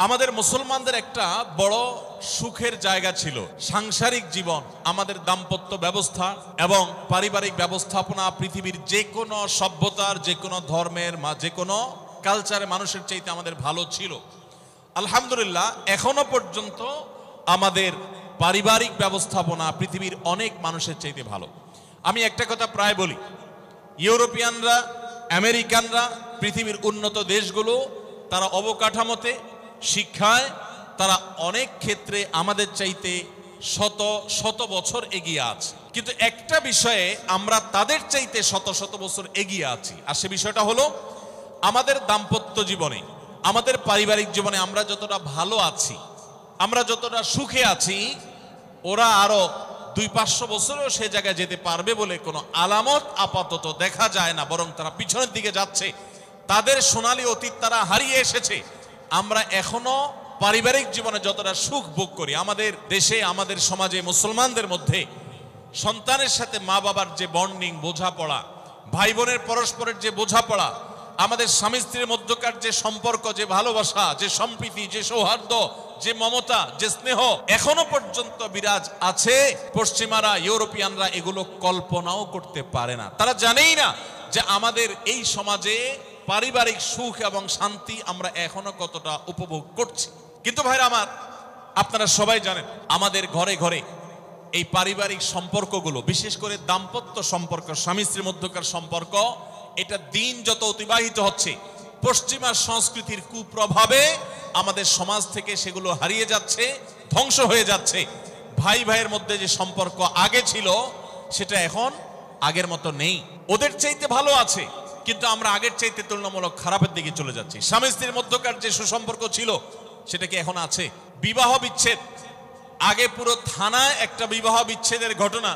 আমাদের মুসলমানদের একটা বড় সুখের জায়গা ছিল সাংসারিক জীবন, আমাদের দাম্পত্য ব্যবস্থা এবং পারিবারিক ব্যবস্থাপনা পৃথিবীর যে কোনো সভ্যতার, যে কোনো ধর্মের, যে কোনো কালচারে মানুষের চাইতে আমাদের ভালো ছিল। আলহামদুলিল্লাহ, এখনো পর্যন্ত আমাদের পারিবারিক ব্যবস্থাপনা পৃথিবীর অনেক মানুষের চাইতে ভালো। আমি একটা কথা প্রায় বলি, ইউরোপিয়ানরা, আমেরিকানরা, পৃথিবীর উন্নত দেশগুলো, তারা অবকাঠামোতে, শিক্ষায় তারা অনেক ক্ষেত্রে আমাদের চাইতে শত শত বছর এগিয়ে আছে। কিন্তু একটা বিষয়ে আমরা তাদের চাইতে শত শত বছর এগিয়ে আছি, আর সে বিষয়টা হলো আমাদের দাম্পত্য জীবনে, আমাদের পারিবারিক জীবনে আমরা যতটা ভালো আছি, আমরা যতটা সুখে আছি, ওরা আরো 200-500 বছরেও সে জায়গায় যেতে পারবে বলে কোনো আলামত আপাতত দেখা যায় না, বরং তারা পিছনের দিকে যাচ্ছে। তাদের সোনালী অতীত তারা হারিয়ে এসেছে। আমরা এখনো পারিবারিক জীবনে যতটা সুখ ভোগ করি, আমাদের দেশে, আমাদের সমাজে, মুসলমানদের মধ্যে সন্তানের সাথে মা বাবার যে বন্ডিং, বোঝাপড়া, ভাই বোনের পরস্পরের যে বোঝাপড়া, আমাদের স্বামী স্ত্রীর মধ্যকার যে সম্পর্ক, যে ভালোবাসা, যে সম্প্রীতি, যে সৌহার্দ্য, যে মমতা, যে স্নেহ এখনো পর্যন্ত বিরাজ আছে। পশ্চিমারা, ইউরোপিয়ানরা এগুলো কল্পনাও করতে পারে না। তারা জানেই না যে আমাদের এই সমাজে পারিবারিক সুখ এবং শান্তি আমরা এখনো কতটা উপভোগ করছি। কিন্তু ভাইরা আমার, আপনারা সবাই জানেন আমাদের ঘরে ঘরে এই পারিবারিক সম্পর্কগুলো, বিশেষ করে দাম্পত্য সম্পর্ক, স্বামী স্ত্রীর মধ্যকার সম্পর্ক, এটা দিন যত অতিবাহিত হচ্ছে, পশ্চিমা সংস্কৃতির কুপ্রভাবে আমাদের সমাজ থেকে সেগুলো হারিয়ে যাচ্ছে, ধ্বংস হয়ে যাচ্ছে। ভাই ভাইয়ের মধ্যে যে সম্পর্ক আগে ছিল সেটা এখন আগের মতো নেই। ওদের চাইতে ভালো আছে, কিন্তু আমরা আগের চাইতে তুলনামূলক খারাপের দিকে চলে যাচ্ছি। স্বামী স্ত্রীর মধ্যকার যে সুসম্পর্ক ছিল সেটা কি এখন আছে? বিবাহ বিচ্ছেদ, আগে পুরো থানায় একটা বিবাহ বিচ্ছেদের ঘটনা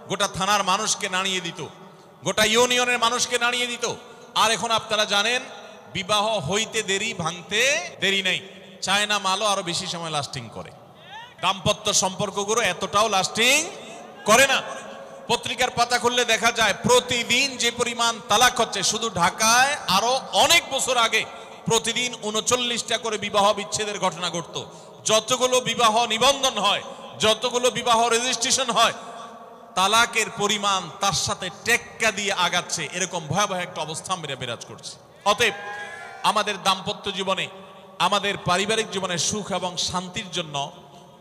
গোটা থানার মানুষকে নাড়িয়ে দিত, গোটা ইউনিয়নের মানুষকে নাড়িয়ে দিত। আর এখন আপনারা জানেন, বিবাহ হইতে দেরি, ভাঙতে দেরি নেই। চায়না মালও আরো বেশি সময় লাস্টিং করে, দাম্পত্য সম্পর্কগুলো এতটাও লাস্টিং করে না। পত্রিকার পাতা খুললে দেখা যায় প্রতিদিন যে পরিমাণ তালাক হচ্ছে, শুধু ঢাকায় আরো অনেক বছর আগে প্রতিদিন 39টা করে বিবাহ বিচ্ছেদের ঘটনা ঘটতো। যতগুলো বিবাহ নিবন্ধন হয়, যতগুলো বিবাহ রেজিস্ট্রেশন হয়, তালাকের পরিমাণ তার সাথে টেক্কা দিয়ে আগাচ্ছে। এরকম ভয়াবহ একটা অবস্থা বিরাজ করছে। অতএব আমাদের দাম্পত্য জীবনে, আমাদের পারিবারিক জীবনে সুখ এবং শান্তির জন্য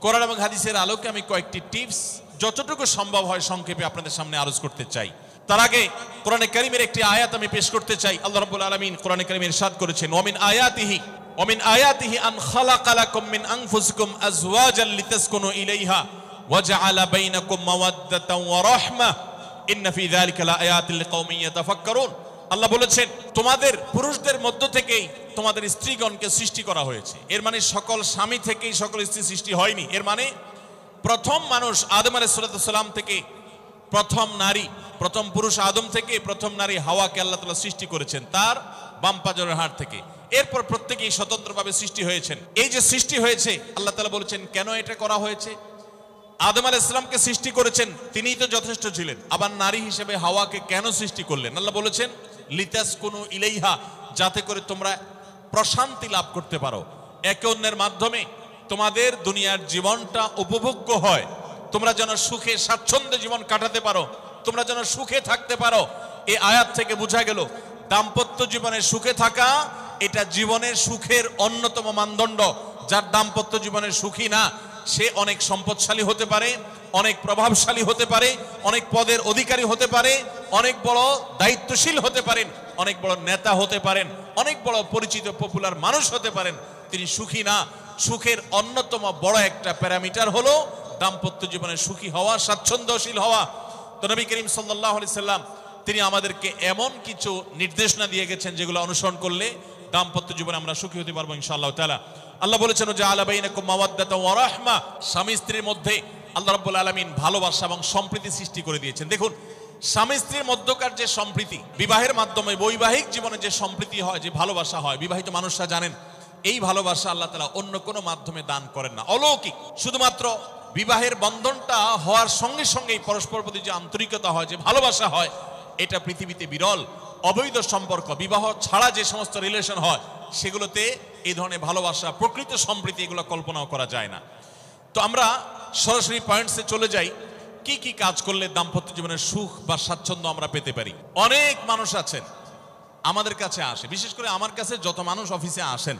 কোরআন এবং হাদিসের আলোকে আমি কয়েকটি টিপস যতটুকু সম্ভব হয় সংক্ষেপে আপনাদের সামনে আরজ করতে চাই। তার আগে কোরআনে কারীমের একটি আয়াত আমি পেশ করতে চাই। আল্লাহ রাব্বুল আলামিন কোরআনে কারীমে ইরশাদ করেছেন, ওমিন আয়াতিহি আন খালাকা লাকুম মিন আনফুসিকুম আজওয়াজান লিতাসকুনু ইলাইহা ওয়া জাআলা বাইনাকুম মাওয়াদ্দাতান ওয়া রাহমা ইন্না ফি যালিকা লাআয়াতিন লিকাওমিন ইয়াতাফাক্কারুন। আল্লাহ বলেছেন, তোমাদের পুরুষদের মধ্য থেকেই তোমাদের স্ত্রীগণকে সৃষ্টি করা হয়েছে। এর মানে সকল স্বামী থেকেই সকল স্ত্রী সৃষ্টি হয়নি। এর মানে প্রথম মানুষ আদম আলাইহিস সালাম থেকে প্রথম নারী, প্রথম পুরুষ আদম থেকে প্রথম নারী হাওয়াকে আল্লাহ তাআলা সৃষ্টি করেছেন তার বাম পাজরের হাড় থেকে। এরপর প্রত্যেকেই স্বতন্ত্রভাবে সৃষ্টি হয়েছেন। এই যে সৃষ্টি হয়েছে, আল্লাহ তাআলা বলেছেন কেন এটা করা হয়েছে। আদম আলাইহিস সালামকে সৃষ্টি করেছেন, তিনিই তো যথেষ্ট ছিলেন। আবার নারী হিসেবে হাওয়াকে কেন সৃষ্টি করলেন? আল্লাহ বলেছেন লিতাসকুনু ইলাইহা, যাতে করে তোমরা প্রশান্তি লাভ করতে পারো, একে অন্যের মাধ্যমে তোমাদের দুনিয়ার জীবনটা উপভোগ্য হয়, তোমরা যেন সুখে স্বাচ্ছন্দ্যে জীবন কাটাতে পারো, তোমরা যেন সুখে থাকতে পারো। এই আয়াত থেকে বোঝা গেল দাম্পত্য জীবনে সুখে থাকা এটা জীবনের সুখের অন্যতম মানদণ্ড। যার দাম্পত্য জীবনের সুখী না, সে অনেক সম্পদশালী হতে পারে, অনেক প্রভাবশালী হতে পারে, অনেক পদের অধিকারী হতে পারে, অনেক বড় দায়িত্বশীল হতে পারেন, অনেক বড় নেতা হতে পারেন, অনেক বড় পরিচিত পপুলার মানুষ হতে পারেন। তিনি সুখী না। সুখের অন্যতম বড় একটা প্যারামিটার হলো দাম্পত্য জীবনে সুখী হওয়া, স্বাচ্ছন্দ্যশীল হওয়া। তো নবী করিম সাল্লাল্লাহু আলাইহি সাল্লাম তিনি আমাদেরকে এমন কিছু নির্দেশনা দিয়ে গেছেন যেগুলো অনুসরণ করলে দাম্পত্য জীবনে আমরা সুখী হতে পারবো ইনশাআল্লাহ তাআলা। আল্লাহ বলেছেন যে আলা বাইনাকুম মাওয়াদ্দাতান ওয়া রাহমা, স্বামী স্ত্রীর মধ্যে আল্লাহ রাব্বুল আলামিন ভালোবাসা এবং সম্প্রীতি সৃষ্টি করে দিয়েছেন। দেখুন, স্বামী স্ত্রীর মধ্যকার যে সম্প্রীতি, বিবাহের মাধ্যমে বৈবাহিক জীবনে যে সম্প্রীতি হয়, যে ভালোবাসা হয়, বিবাহিত মানুষরা জানেন এই ভালোবাসা আল্লাহ তাআলা অন্য কোনো মাধ্যমে দান করেন না, অলৌকিক। শুধুমাত্র বিবাহের বন্ধনটা হওয়ার সঙ্গে সঙ্গেই পরস্পর প্রতি যে আন্তরিকতা হয়, যে ভালোবাসা হয়, এটা পৃথিবীতে বিরল। অবৈধ সম্পর্ক, বিবাহ ছাড়া যে সমস্ত রিলেশন হয় সেগুলোতে এই ধরনের ভালোবাসা, প্রকৃত সম্প্রীতি এগুলো কল্পনাও করা যায় না। তো আমরা সরাসরি পয়েন্টসে চলে যাই, কি কি কাজ করলে দাম্পত্য জীবনের সুখ বা স্বাচ্ছন্দ্য আমরা পেতে পারি। অনেক মানুষ আছেন আমাদের কাছে আসে, বিশেষ করে আমার কাছে যত মানুষ অফিসে আসেন,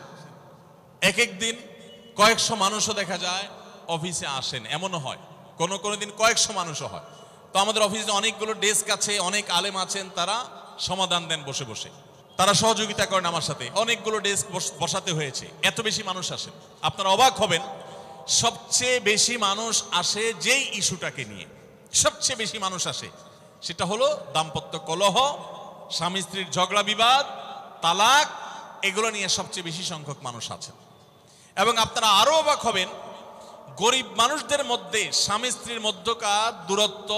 এক এক দিন কয়েকশো মানুষও দেখা যায় অফিসে আসেন, এমনও হয় কোনো দিন কয়েকশো মানুষও হয়। তো আমাদের অফিসে অনেকগুলো ডেস্ক আছে, অনেক আলেম আছেন, তারা সমাধান দেন বসে বসে, তারা সহযোগিতা করেন আমার সাথে। অনেকগুলো ডেস্ক বসাতে হয়েছে, এত বেশি মানুষ আসেন। আপনারা অবাক হবেন, সবচেয়ে বেশি মানুষ আসে যেই ইস্যুটাকে নিয়ে, সবচেয়ে বেশি মানুষ আসে সেটা হলো দাম্পত্য কলহ, স্বামী স্ত্রীর ঝগড়া বিবাদ, তালাক, এগুলো নিয়ে সবচেয়ে বেশি সংখ্যক মানুষ আছেন। এবং আপনারা আরো অবাক হবেন, গরিব মানুষদের মধ্যে স্বামী স্ত্রীর মধ্যকার দূরত্ব,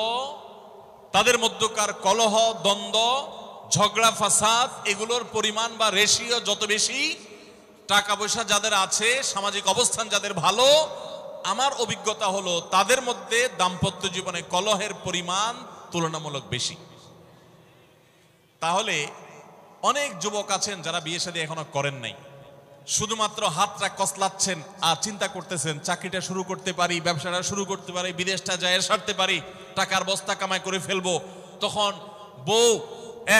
তাদের মধ্যকার কলহ, দ্বন্দ্ব, ঝগড়া, ফাসাদ, এগুলোর পরিমাণ বা রেশিও যত বেশি, টাকা পয়সা যাদের আছে, সামাজিক অবস্থান যাদের ভালো, আমার অভিজ্ঞতা হলো তাদের মধ্যে দাম্পত্য জীবনে কলহের পরিমাণ তুলনামূলক বেশি। তাহলে অনেক যুবক আছেন যারা বিয়ে শাদী এখনো করেন নাই, শুধুমাত্র হাতটা কসলাচ্ছেন আর চিন্তা করতেছেন চাকরিটা শুরু করতে পারি, ব্যবসাটা শুরু করতে পারি, বিদেশটা যায় সারতে পারি, টাকার বস্তা কামাই করে ফেলবো, তখন বউ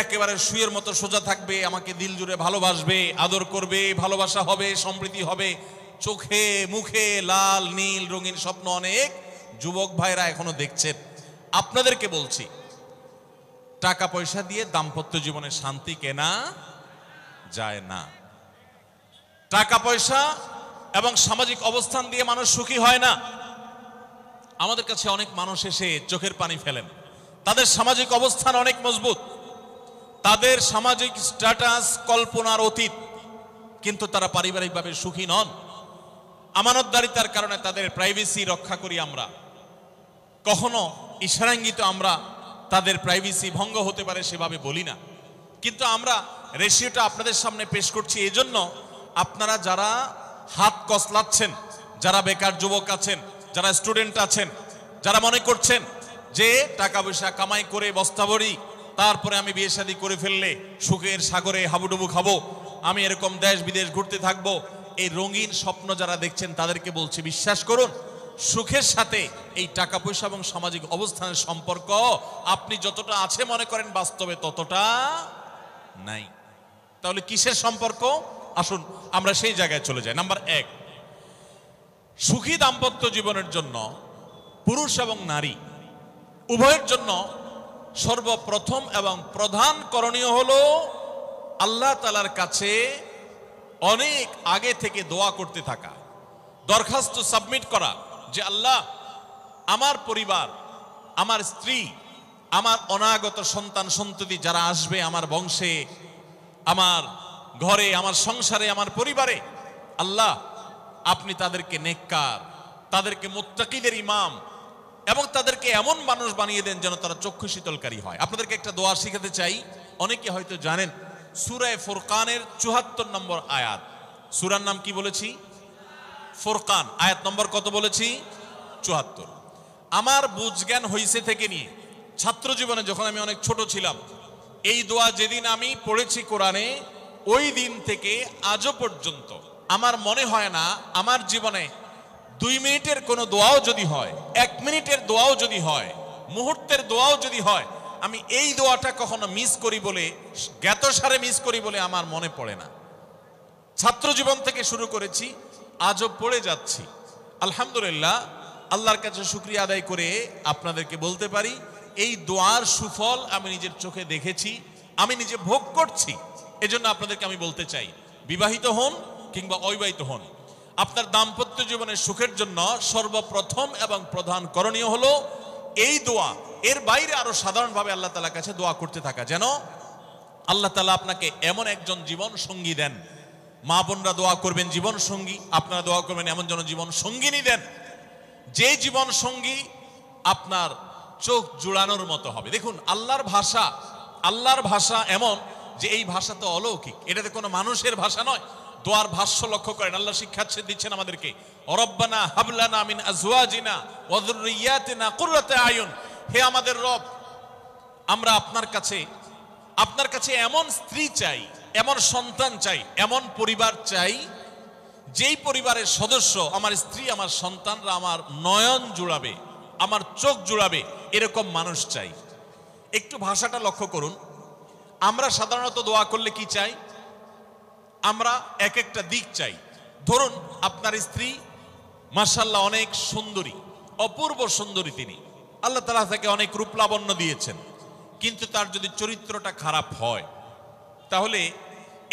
একেবারে শুয়ের মতো সোজা থাকবে, আমাকে দিল জুড়ে ভালোবাসবে, আদর করবে, ভালোবাসা হবে, সম্প্রীতি হবে, চোখে মুখে লাল নীল রঙিন স্বপ্ন অনেক যুবক ভাইরা এখনো দেখছেন। আপনাদেরকে বলছি, টাকা পয়সা দিয়ে দাম্পত্য জীবনে শান্তি কেনা যায় না। টাকা পয়সা এবং সামাজিক অবস্থান দিয়ে মানুষ সুখী হয় না। আমাদের কাছে অনেক মানুষ এসে চোখের পানি ফেলেন, তাদের সামাজিক অবস্থান অনেক মজবুত, তাদের সামাজিক স্ট্যাটাস কল্পনার অতীত, কিন্তু তারা পারিবারিকভাবে সুখী নন। আমানতদারিতার কারণে তাদের প্রাইভেসি রক্ষা করি আমরা, কখনো ইশারাঙ্গিত আমরা তাদের প্রাইভেসি ভঙ্গ হতে পারে সেভাবে বলি না, কিন্তু আমরা রেশিওটা আপনাদের সামনে পেশ করছি এই জন্য আপনারা যারা হাত কসলাচ্ছেন, যারা বেকার যুবক আছেন, যারা স্টুডেন্ট আছেন, যারা মনে করছেন যে টাকা পয়সা কামাই করে বস্তা ভরি, তারপরে আমি বিয়ে শাদী করে ফেললে সুখের সাগরে হাবুডুবু খাবো, আমি এরকম দেশ বিদেশ ঘুরতে থাকবো, এই রঙিন স্বপ্ন যারা দেখছেন তাদেরকে বলছি, বিশ্বাস করুন, সুখের সাথে এই টাকা পয়সা এবং সামাজিক অবস্থানের সম্পর্ক আপনি যতটা আছে মনে করেন বাস্তবে ততটা নাই। তাহলে কিসের সম্পর্ক? আসুন আমরা সেই জায়গায় চলে যাই। নাম্বার 1, সুখী দাম্পত্য জীবনের জন্য পুরুষ এবং নারী উভয়ের জন্য সর্বপ্রথম এবং প্রধান করণীয় হলো আল্লাহ তাআলার কাছে অনেক আগে থেকে দোয়া করতে থাকা, দরখাস্ত সাবমিট করা যে আল্লাহ, আমার পরিবার, আমার স্ত্রী, আমার অনাগত সন্তান সন্ততি যারা আসবে আমার বংশে, আমার ঘরে, আমার সংসারে, আমার পরিবারে, আল্লাহ আপনি তাদেরকে নেককার, তাদেরকে মুত্তাকিদের ইমাম এবং তাদেরকে এমন মানুষ বানিয়ে দেন যেন তারা চক্ষু শীতলকারী হয়। আপনাদেরকে একটা দোয়া শিখাতে চাই, অনেকে হয়তো জানেন, সূরা ফুরকানের ৭৪ নম্বর আয়াত। সূরার নাম কি বলেছি? ফুরকান। আয়াত নম্বর কত বলেছি? ৭৪। আমার বুঝজ্ঞান হইছে থেকে নিয়ে ছাত্র জীবনে যখন আমি অনেক ছোট ছিলাম, এই দোয়া যেদিন আমি পড়েছি কোরআনে, ওই দিন থেকে আজও পর্যন্ত আমার মনে হয় না আমার জীবনে 2 মিনিটের কোনো দোয়াও যদি হয়, 1 মিনিটের দোয়াও যদি হয়, মুহূর্তের দোয়াও যদি হয়, আমি এই দোয়াটা কখনো মিস করি বলে, জ্ঞাতসারে মিস করি বলে আমার মনে পড়ে না। ছাত্র জীবন থেকে শুরু করেছি, আজও পড়ে যাচ্ছি। আলহামদুলিল্লাহ, আল্লাহর কাছে শুকরিয়া আদায় করে আপনাদেরকে বলতে পারি, এই দোয়ার সুফল আমি নিজের চোখে দেখেছি, আমি নিজে ভোগ করছি। এজন্য আপনাদেরকে আমি বলতে চাই, বিবাহিত হন কিংবা অবিবাহিত হন, আপনার দাম্পত্য জীবনের সুখের জন্য সর্বপ্রথম এবং প্রধান করণীয় হলো এই দোয়া। এর বাইরে আরো সাধারণভাবে আল্লাহ তাআলার কাছে দোয়া করতে থাকা, যেন আল্লাহ তাআলা আপনাকে এমন একজন জীবন সঙ্গী দেন। মা বোনরা দোয়া করবেন জীবন সঙ্গী, আপনারা দোয়া করবেন এমন যেন জীবন সঙ্গিনী দেন, যে জীবন সঙ্গী আপনার চোখ জুড়ানোর মতো হবে। দেখুন, আল্লাহর ভাষা এমন যে এই ভাষা তো অলৌকিক, এটাতে কোনো মানুষের ভাষা নয়। দোয়ার ভাষ্য লক্ষ্য করেন, আল্লাহ শিক্ষা দিচ্ছেন আমাদেরকে, রব্বানা হাবলানা মিন আজওয়াজিনা ওয়া যুররিয়াতিনা কুররাতা আয়ুন। হে আমাদের রব, আমরা আপনার কাছে আপনার কাছে এমন স্ত্রী চাই, এমন সন্তান চাই, এমন পরিবার চাই যেই পরিবারের সদস্য, আমার স্ত্রী, আমার সন্তানরা আমার নয়ন জুড়াবে, আমার চোখ জুড়াবে, এরকম মানুষ চাই। একটু ভাষাটা লক্ষ্য করুন। আমরা সাধারণত দোয়া করলে কি চাই? আমরা এক একটা দিক চাই। ধরুন আপনার স্ত্রী মাশাআল্লাহ অনেক সুন্দরী, অপূর্ব সুন্দরী, তিনি আল্লাহ তাআলা তাকে অনেক রূপ লাবণ্য দিয়েছেন, কিন্তু তার যদি চরিত্রটা খারাপ হয়, তাহলে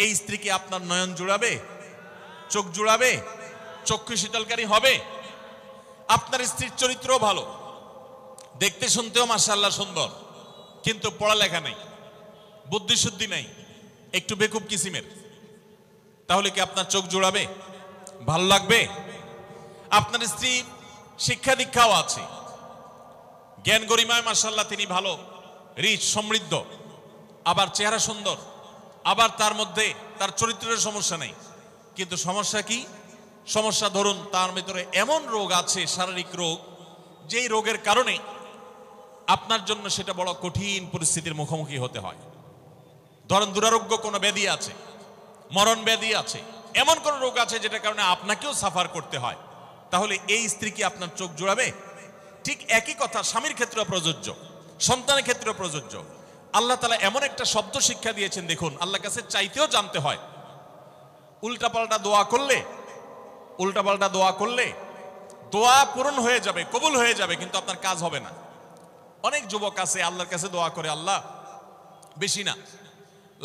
এই স্ত্রীকে আপনার নয়ন জুড়াবে, চোখ জুড়াবে, চক্ষু শীতলকারী হবে? আপনার স্ত্রীর চরিত্র ভালো, দেখতে শুনতেও মাশাআল্লাহ সুন্দর, কিন্তু পড়ালেখা নেই, বুদ্ধিশুদ্ধি নেই, একটু বেকুব কিসিমের, তাহলে কি আপনার চোখ জুড়াবে? ভালো লাগবে? আপনার স্ত্রী শিক্ষা দীক্ষাও আছে, জ্ঞান গরিমায় মাশাআল্লাহ তিনি ভালো, রিচ, সমৃদ্ধ, আবার চেহারা সুন্দর, আবার তার মধ্যে তার চরিত্রের সমস্যা নেই, কিন্তু সমস্যা কি? সমস্যা ধরুন তার ভিতরে এমন রোগ আছে, শারীরিক রোগ, যেই রোগের কারণে আপনার জন্য সেটা বড় কঠিন পরিস্থিতির মুখোমুখি হতে হয়। ধরেন দুরারোগ্য কোনো ব্যাধি আছে, মরণ ব্যাধি আছে, এমন কোন রোগ আছে যেটার কারণে আপনাকেও সাফার করতে হয়, তাহলে এই স্ত্রী কি আপনার চোখ জোড়াবে? ঠিক একই কথা স্বামীর ক্ষেত্রে প্রযোজ্য, সন্তানের ক্ষেত্রে প্রযোজ্য। আল্লাহ তাআলা এমন একটা শব্দ শিক্ষা দিয়েছেন, দেখুন, আল্লাহর কাছে চাইতেও জানতে হয়। উল্টাপাল্টা দোয়া করলে দোয়া পূরণ হয়ে যাবে, কবুল হয়ে যাবে, কিন্তু আপনার কাজ হবে না। অনেক যুবক আছে আল্লাহর কাছে দোয়া করে, আল্লাহ বেশি না,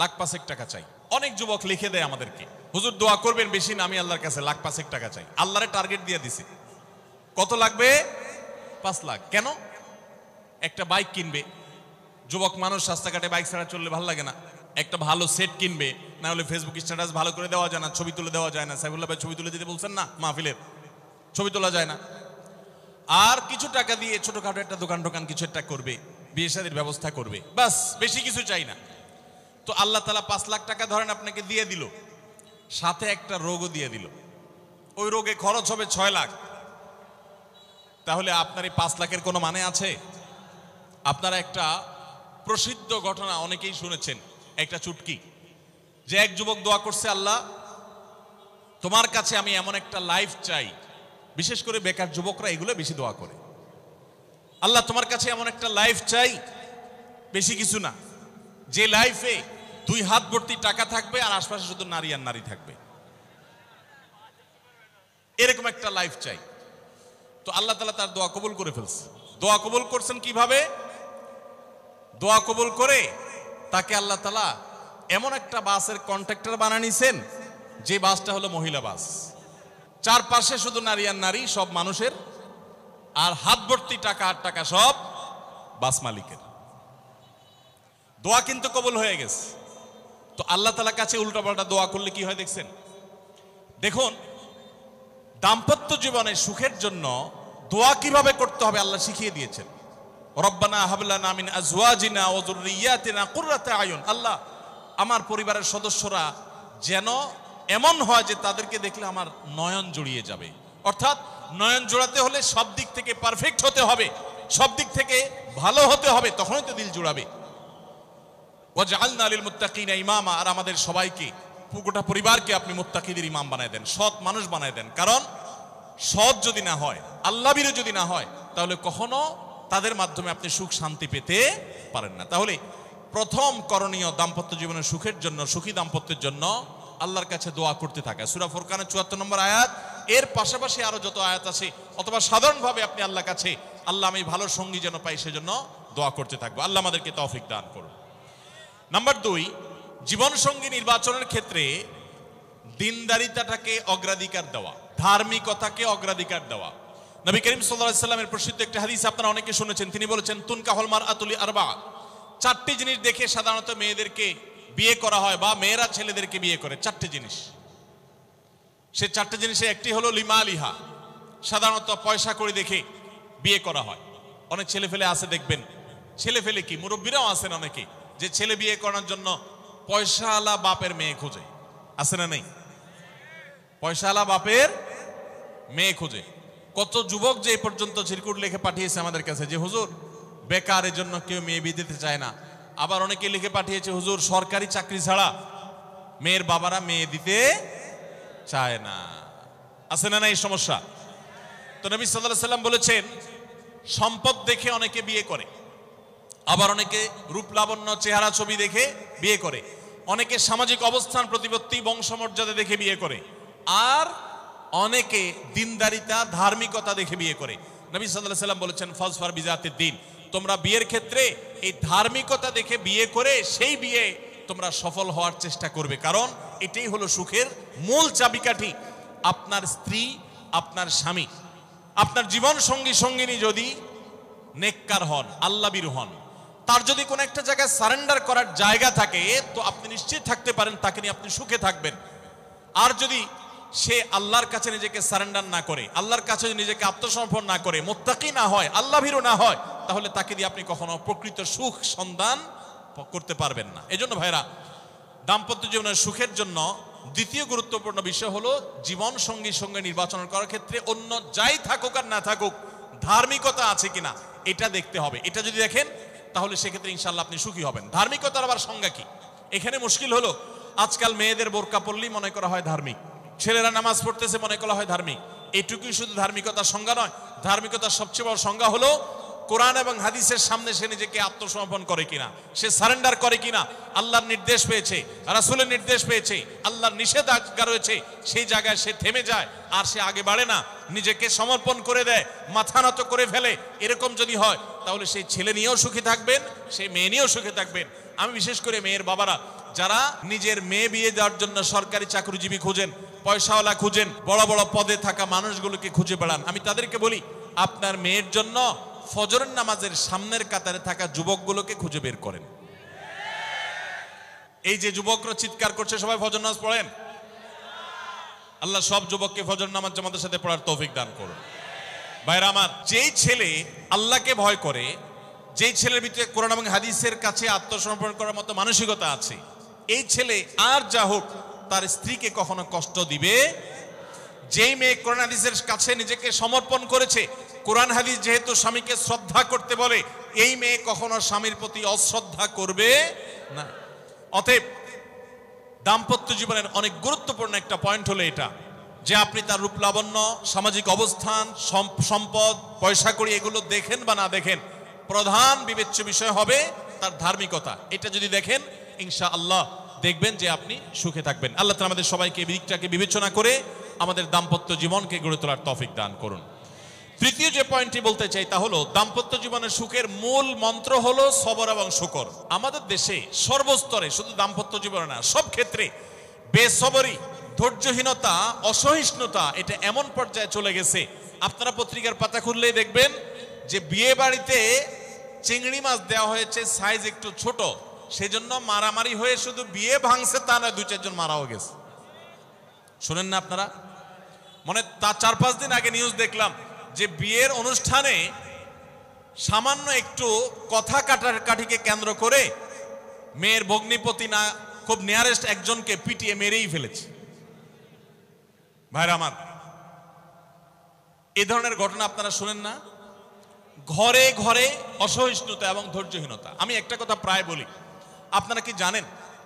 লাখ 5 টাকা চাই। অনেক যুবক লিখে দেয় আমাদেরকে, হুজুর দোয়া করবেন বেশি না, আমি আল্লাহর কাছে লাখ 5 টাকা চাই। আল্লাহরে টার্গেট দিয়ে দিছি, কত লাগবে? 5 লাখ। কেন? একটা বাইক কিনবে, যুবক মানুষ, রাস্তাঘাটে বাইক ছাড়া চললে ভালো লাগে না, একটা ভালো সেট কিনবে, না হলে ফেসবুক স্ট্যাটাস ভালো করে দেওয়া যায় না, ছবি তুলে দেওয়া যায় না। সাইফুল্লাহ ভাই ছবি তুলে দিতে বলছেন না, মাহফিলের ছবি তোলা যায় না। আর কিছু টাকা দিয়ে ছোটখাটো একটা দোকান কিছু একটা করবে, বিয়ে শাদীর ব্যবস্থা করবে, বাস, বেশি কিছু চাই না। তো আল্লাহ তাআলা 5 লাখ টাকা ধরেন আপনাকে দিয়ে দিল, সাথে একটা রোগও দিয়ে দিল, ওই রোগে খরচ হবে 6 লাখ। তাহলে আপনার এই 5 লাখের কোনো মানে আছে? আপনারা একটা প্রসিদ্ধ ঘটনা অনেকেই শুনেছেন, একটা চুটকি, যে এক যুবক দোয়া করছে, আল্লাহ তোমার কাছে আমি এমন একটা লাইফ চাই, বিশেষ করে বেকার যুবকরা এগুলো বেশি দোয়া করে, আল্লাহ তোমার কাছে এমন একটা লাইফ চাই, বেশি কিছু না, যে লাইফে 2 হাত ভর্তি টাকা থাকবে আর আশপাশে শুধু নারী আর নারী থাকবে, এরকম একটা লাইফ চাই। তো আল্লাহ তাআলা তার দোয়া কবুল করে ফেলছে। দোয়া কবুল করছেন কিভাবে? দোয়া কবুল করে তাকে আল্লাহ তাআলা এমন একটা বাসের কন্ট্রাক্টর বানিয়ে নিছেন, যে বাসটা হলো মহিলা বাস, চারপাশে শুধু নারী আর নারী, সব মানুষের, আর হাত ভর্তি টাকা আর টাকা সব বাস মালিকের। দোয়া কিন্তু কবুল হয়ে গেছে। তো আল্লাহ তাআলার কাছে উল্টাপাল্টা দোয়া করলে কি হয় দেখছেন? দেখুন, দাম্পত্য জীবনে সুখের জন্য দোয়া কিভাবে করতে হবে আল্লাহ শিখিয়ে দিয়েছেন। রব্বানা হাব লানা মিন আজওয়াজিনা ওয়া যুররিয়াতিনা কুররাতা আয়ুন, আল্লাহ আমার পরিবারের সদস্যরা যেন এমন হয় যে তাদেরকে দেখলে আমার নয়ন জুড়িয়ে যাবে। অর্থাৎ নয়ন জোড়াতে হলে সব দিক থেকে পারফেক্ট হতে হবে, সব দিক থেকে ভালো হতে হবে, তখনই তো দিল জুড়াবে। ওয়াজআলনা লিল মুত্তাকিনা ইমামা, আর আমাদের সবাইকে, গোটা পরিবারকে আপনি মুত্তাকিদের ইমাম বানায় দেন, সৎ মানুষ বানায় দেন। কারণ সৎ যদি না হয়, আল্লাহভীরু যদি না হয়, তাহলে কখনো তাদের মাধ্যমে আপনি সুখ শান্তি পেতে পারেন না। তাহলে প্রথম করণীয় দাম্পত্য জীবনের সুখের জন্য, সুখী দাম্পত্যের জন্য আল্লাহর কাছে দোয়া করতে থাকা। সূরা ফুরকানের ৭৪ নম্বর আয়াত, এর পাশাপাশি আরো যত আয়াত আছে, অথবা সাধারণভাবে আপনি আল্লাহর কাছে, আল্লাহ আমি ভালো সঙ্গী যেন পাই, সেজন্য দোয়া করতে থাকবো। আল্লাহ আমাদেরকে তৌফিক দান করুন। নাম্বার 2, জীবন সঙ্গী নির্বাচনের ক্ষেত্রে দিনদারিতাটাকে অগ্রাধিকার দেওয়া, ধার্মিকতাকে অগ্রাধিকার দেওয়া। নবী করিম সাল্লাল্লাহু আলাইহি সাল্লামের প্রসিদ্ধ একটা হাদিস আপনারা অনেকে শুনেছেন, তিনি বলেছেন, তুনকাহুল মারআতু লিআরবা, 4টি জিনিস দেখে সাধারণত মেয়েদেরকে বিয়ে করা হয়, বা মেয়েরা ছেলেদেরকে বিয়ে করে। 4টি জিনিস, সে 4টি জিনিসে একটি হলো লিমালিহা, সাধারণত পয়সা করে দেখে বিয়ে করা হয়। অনেক ছেলে ফেলে আছে দেখবেন, ছেলে ফেলে কি মুরব্বীরাও আছেন অনেকে, যে ছেলে বিয়ে করার জন্য পয়সাওয়ালা বাপের মেয়ে খোঁজে, আছে না নেই? পয়সাওয়ালা বাপের মেয়ে খোঁজে। কত যুবক যে পর্যন্ত চিরকুট লিখে পাঠিয়েছে আমাদের কাছে, যে হুজুর বেকারের জন্য কেউ মেয়ে বিয়ে দিতে চায় না, আবার অনেকে লিখে পাঠিয়েছে, হুজুর সরকারি চাকরি ছাড়া মেয়ের বাবারা মেয়ে দিতে চায় না। আছে না এই সমস্যা? তো নবী সাল্লাল্লাহু আলাইহি সাল্লাম বলেছেন, সম্পদ দেখে অনেকে বিয়ে করে, আবার অনেকে রূপ লাবণ্য চেহারা ছবি দেখে বিয়ে করে, অনেকে সামাজিক অবস্থান প্রতিপত্তি বংশমর্যাদা দেখে বিয়ে করে, আর অনেকে দিনদারিতা ধার্মিকতা দেখে বিয়ে করে। নবী সাল্লাল্লাহু আলাইহি সাল্লাম বলেছেন, ফাজফার বিজাতিদ দ্বীন, তোমরা বিয়ের ক্ষেত্রে এই ধার্মিকতা দেখে বিয়ে করে সেই বিয়ে তোমরা সফল হওয়ার চেষ্টা করবে, কারণ এটাই হলো সুখের মূল চাবিকাঠি। আপনার স্ত্রী, আপনার স্বামী, আপনার জীবন সঙ্গী সঙ্গিনী যদি নেককার হন, আল্লাহভীরু হন, তার যদি কোনো একটা জায়গায় সারেন্ডার করার জায়গা থাকে, তো আপনি নিশ্চিত থাকতে পারেন তাকে নিয়ে আপনি সুখে থাকবেন। আর যদি সে আল্লাহর কাছে নিজেকে সারেন্ডার না করে, আল্লাহর কাছে নিজেকে আত্মসমর্পণ না করে, মুত্তাকি না হয়, আল্লাহভীরু না হয়, তাহলে তাকে দিয়ে আপনি কখনো প্রকৃত সুখ সন্ধান করতে পারবেন না। এজন্য ভাইরা, দাম্পত্য জীবনের সুখের জন্য দ্বিতীয় গুরুত্বপূর্ণ বিষয় হলো জীবন সঙ্গী সঙ্গে নির্বাচন করার ক্ষেত্রে অন্য যাই থাকুক আর না থাকুক ধার্মিকতা আছে কিনা এটা দেখতে হবে। এটা যদি দেখেন তাহলে সেক্ষেত্রে ইনশাআল্লাহ আপনি সুখী হবেন। ধার্মিকতার আবার সংজ্ঞা কি? এখানে মুশকিল হলো, আজকাল মেয়েদের বোরকা পরলেই মনে করা হয় ধার্মিক, ছেলেরা নামাজ পড়তেছে মনে করা হয় ধার্মিক। এইটুকুই শুধু ধার্মিকতার সংজ্ঞা নয়, ধার্মিকতার সবচেয়ে বড় সংজ্ঞা হলো কোরআন এবং হাদিসের সামনে সে নিজেকে আত্মসমর্পণ করে কিনা, সে সারেন্ডার করে কিনা, আল্লাহর নির্দেশ পেয়েছে, রাসূলের নির্দেশ পেয়েছে, আল্লাহর নিষেধাজ্ঞা রয়েছে, সেই জায়গায় সে থেমে যায় আর সে আগে বাড়ে না, নিজেকে সমর্পণ করে দেয়, মাথা নত করে ফেলে। এরকম যদি হয় তাহলে সেই ছেলে নিয়েও সুখী থাকবেন, সেই মেয়ে নিয়েও সুখী থাকবেন। আমি বিশেষ করে মেয়ের বাবারা যারা নিজের মেয়ে বিয়ে দেওয়ার জন্য সরকারি চাকরিজীবী খুঁজেন, পয়সাওয়ালা খুঁজেন, বড় বড় পদে থাকা মানুষগুলোকে খুঁজে বেড়ান, আমি তাদেরকে বলি, আপনার মেয়ের জন্য ফজরের নামাজের সামনের কাতারে থাকা যুবকগুলোকে খুঁজে বের করেন। এই যে যুবকরা চিৎকার করছে সবাই ফজর নামাজ পড়েন, আল্লাহ সব যুবককে ফজর নামাজ জামাতের সাথে পড়ার তৌফিক দান করুন। ভাইরা আমার, যেই ছেলে আল্লাহকে ভয় করে, যেই ছেলের ভিতরে কোরআন এবং হাদিসের কাছে আত্মসমর্পণ করার মতো মানসিকতা আছে, এই ছেলে আর যা হোক তার স্ত্রীকে কখনো কষ্ট দিবে। যেই মেয়ে কোরআন হাদিসের কাছে নিজেকে সমর্পণ করেছে, কোরআন হাদিস যেহেতু স্বামীকে শ্রদ্ধা করতে বলে, এই মেয়ে কখনো স্বামীর প্রতি অশ্রদ্ধা করবে না। অতএব দাম্পত্য জীবনের অনেক গুরুত্বপূর্ণ একটা পয়েন্ট হলো এটা, যে আপনি তার রূপ লাবণ্য, সামাজিক অবস্থান, সম্পদ, পয়সা কড়ি এগুলো দেখেন বা না দেখেন, প্রধান বিবেচ্য বিষয় হবে তার ধার্মিকতা। এটা যদি দেখেন ইনশাআল্লাহ দেখবেন যে আপনি সুখে থাকবেন। আল্লাহ তাআলা আমাদের সবাইকে এই দিকটাকে বিবেচনা করে আমাদের দাম্পত্য জীবনকে গড়ে তোলার তৌফিক দান করুন। তৃতীয় যে পয়েন্টটি বলতে চাই তা হলো, দাম্পত্য জীবনের সুখের মূল মন্ত্র হলো সবর এবং শুকর। আমাদের দেশে সর্বস্তরে, শুধু দাম্পত্য জীবনে না, সব ক্ষেত্রে বেসবরি, ধৈর্যহীনতা, অসহিষ্ণুতা এটা এমন পর্যায়ে চলে গেছে, আপনারা পত্রিকার পাতা খুললেই দেখবেন যে বিয়ে বাড়িতে চিংড়ি মাছ দেওয়া হয়েছে সাইজ একটু ছোট, সেজন্য মারামারি হয়ে শুধু বিয়ে ভাঙছে তা নয়, 2-4 জন মারাও গেছে। শুনেন না আপনারা? মানে তা 4-5 দিন আগে নিউজ দেখলাম যে বিয়ের অনুষ্ঠানে সামান্য একটু কথা কাটাকাটিকে কেন্দ্র করে মেয়ের ভগ্নিপতি না খুব নিয়ারেস্ট একজনকে পিটিয়ে মেরেই ফেলেছে। ভাইরা আমার, এই ধরনের ঘটনা আপনারা শুনেন না? ঘরে ঘরে অসহিষ্ণুতা এবং ধৈর্যহীনতা। আমি একটা কথা প্রায় বলি, আপনারা কি জানেন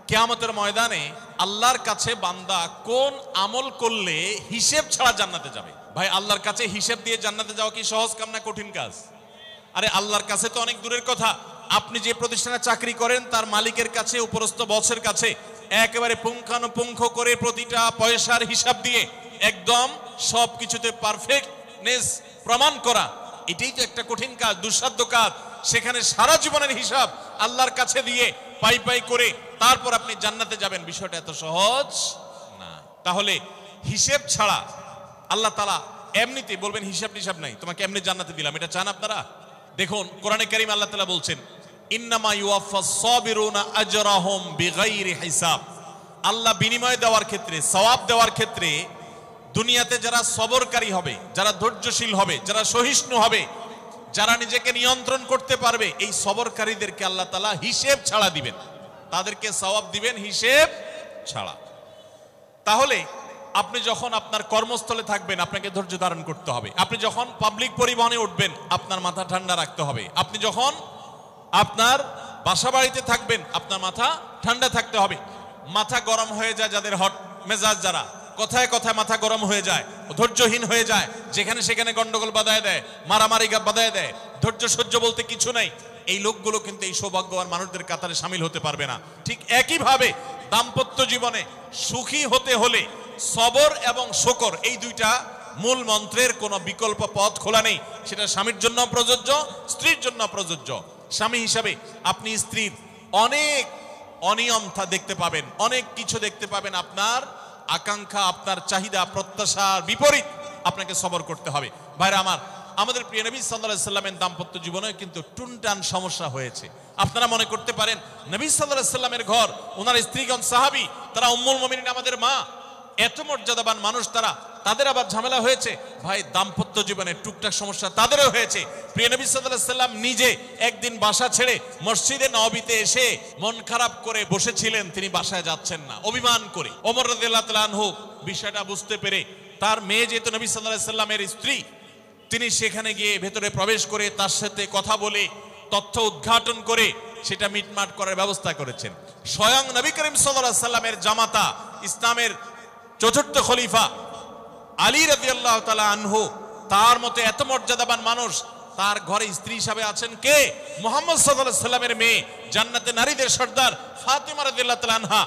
কিয়ামতের ময়দানে আল্লাহর কাছে বান্দা কোন আমল করলে হিসেব ছাড়া জান্নাতে যাবে? ভাই, আল্লাহর কাছে হিসেব দিয়ে জান্নাতে যাওয়া কি সহজ কাম না কঠিন কাজ? আরে আল্লাহর কাছে তো অনেক দূরের কথা। আপনি যে প্রতিষ্ঠানে চাকরি করেন তার মালিকের কাছে, উপরস্থ বসের কাছে একেবারে পুঙ্খানুপুঙ্খ করে প্রতিটা পয়সার হিসাব দিয়ে একদম সবকিছুতে পারফেক্টনেস প্রমাণ করা, এটাই তো একটা কঠিন কাজ, দুঃসাধ্য কাজ। সেখানে সারা জীবনের হিসাব আল্লাহর কাছে দিয়ে পাই পাই করে তারপর আপনি জান্নাতে যাবেন, বিষয়টা এত সহজ না। তাহলে হিসেব ছাড়া আল্লাহ তাআলা এমনিতে বলবেন হিসাব টিসাব নাই, তোমাকে এমনি জান্নাতে দিলাম, এটা চান আপনারা? দেখুন কোরআনে কারীম আল্লাহ তাআলা বলছেন, ইন্নামা ইউওয়াফাস সাবিরুনা আজরাহুম বিগাইরি হিসাব। আল্লাহ বিনিময় দেওয়ার ক্ষেত্রে, সওয়াব দেওয়ার ক্ষেত্রে দুনিয়াতে যারা সবরকারী হবে, যারা ধৈর্যশীল হবে, যারা সহিষ্ণু হবে, যারা নিজেকে নিয়ন্ত্রণ করতে পারবে, এই সবরকারীদেরকে আল্লাহ তাআলা হিসেব ছাড়া দিবেন, তাদেরকে সওয়াব দিবেন হিসেব ছাড়া। তাহলে আপনি যখন আপনার কর্মস্থলে থাকবেন আপনাকে ধৈর্য ধারণ করতে হবে। আপনি যখন পাবলিক পরিবহনে উঠবেন আপনার মাথা ঠান্ডা রাখতে হবে। আপনি যখন আপনার বাসা বাড়িতে থাকবেন, আপনার মাথা ঠান্ডা থাকতে হবে। মাথা গরম হয়ে যায় যাদের, হট মেজাজ যারা, কথায় কথায় মাথা গরম হয়ে যায়, ধৈর্যহীন হয়ে যায়, যেখানে সেখানে গন্ডগোল বাধায় দেয়, মারামারি বাধায় দেয়, ধৈর্য সহ্য বলতে কিছু নাই, এই লোকগুলো কিন্তু এই সৌভাগ্যবান মানুষদের কাতারে সামিল হতে পারবে না। ঠিক একইভাবে দাম্পত্য জীবনে সুখী হতে হলে সবর এবং শকর, এই দুইটা মূল মন্ত্রের কোনো বিকল্প পথ খোলা নেই। সেটা স্বামীর জন্য প্রযোজ্য, স্ত্রীর জন্য প্রযোজ্য। স্বামী হিসাবে আপনি স্ত্রীর অনেক অনিয়ম দেখতে পাবেন, অনেক কিছু দেখতে পাবেন, আপনার আকাঙ্ক্ষা, আপনার চাহিদা, প্রত্যাশার বিপরীত, আপনাকে সবর করতে হবে। ভাইরা আমার, আমাদের প্রিয় নবী সাল্লাল্লাহু আলাইহি সাল্লামের দাম্পত্য জীবনে কিন্তু টুনটান সমস্যা হয়েছে। আপনারা মনে করতে পারেন নবী সাল্লাল্লাহু আলাইহি সাল্লামের ঘর, ওনার স্ত্রীগণ সাহাবী, তারা উম্মুল মুমিনিন, আমাদের মা, এত মর্যাদাবান মানুষ তারা, তাদের আবার ঝামেলা হয়েছে। ভাই, দাম্পত্য জীবনে টুকটাক সমস্যা তাদেরও হয়েছে। প্রিয় নবী সাল্লাল্লাহু আলাইহি সাল্লাম নিজে একদিন বাসা ছেড়ে মসজিদে নববীতে এসে মন খারাপ করে বসেছিলেন, তিনি বাসায় যাচ্ছেন না, অভিমান করে। ওমর রাদিয়াল্লাহু তাআলা আনহু বিষয়টা বুঝতে পেরে, তার মেয়ে যেহেতু নবী সাল্লাল্লাহু আলাইহি সাল্লামের স্ত্রী, তিনি সেখানে গিয়ে ভেতরে প্রবেশ করে তার সাথে কথা বলে, তথ্য উদ্ঘাটন করে সেটা মিটমাট করার ব্যবস্থা করেছেন। স্বয়ং নবী করিম সাল্লাল্লাহু আলাইহি সাল্লামের জামাতা, ইসলামের চতুর্থ খলিফা আলী রাদিয়াল্লাহু তাআলা আনহু, তার মতো এত মর্যাদাবান মানুষ, তার ঘরে স্ত্রী হিসাবে আছেন কে? মুহাম্মদ সাল্লাল্লাহু আলাইহি সাল্লামের মেয়ে, জান্নাতে নারীদের সর্দার ফাতিমা রাদিয়াল্লাহু তাআলা আনহা।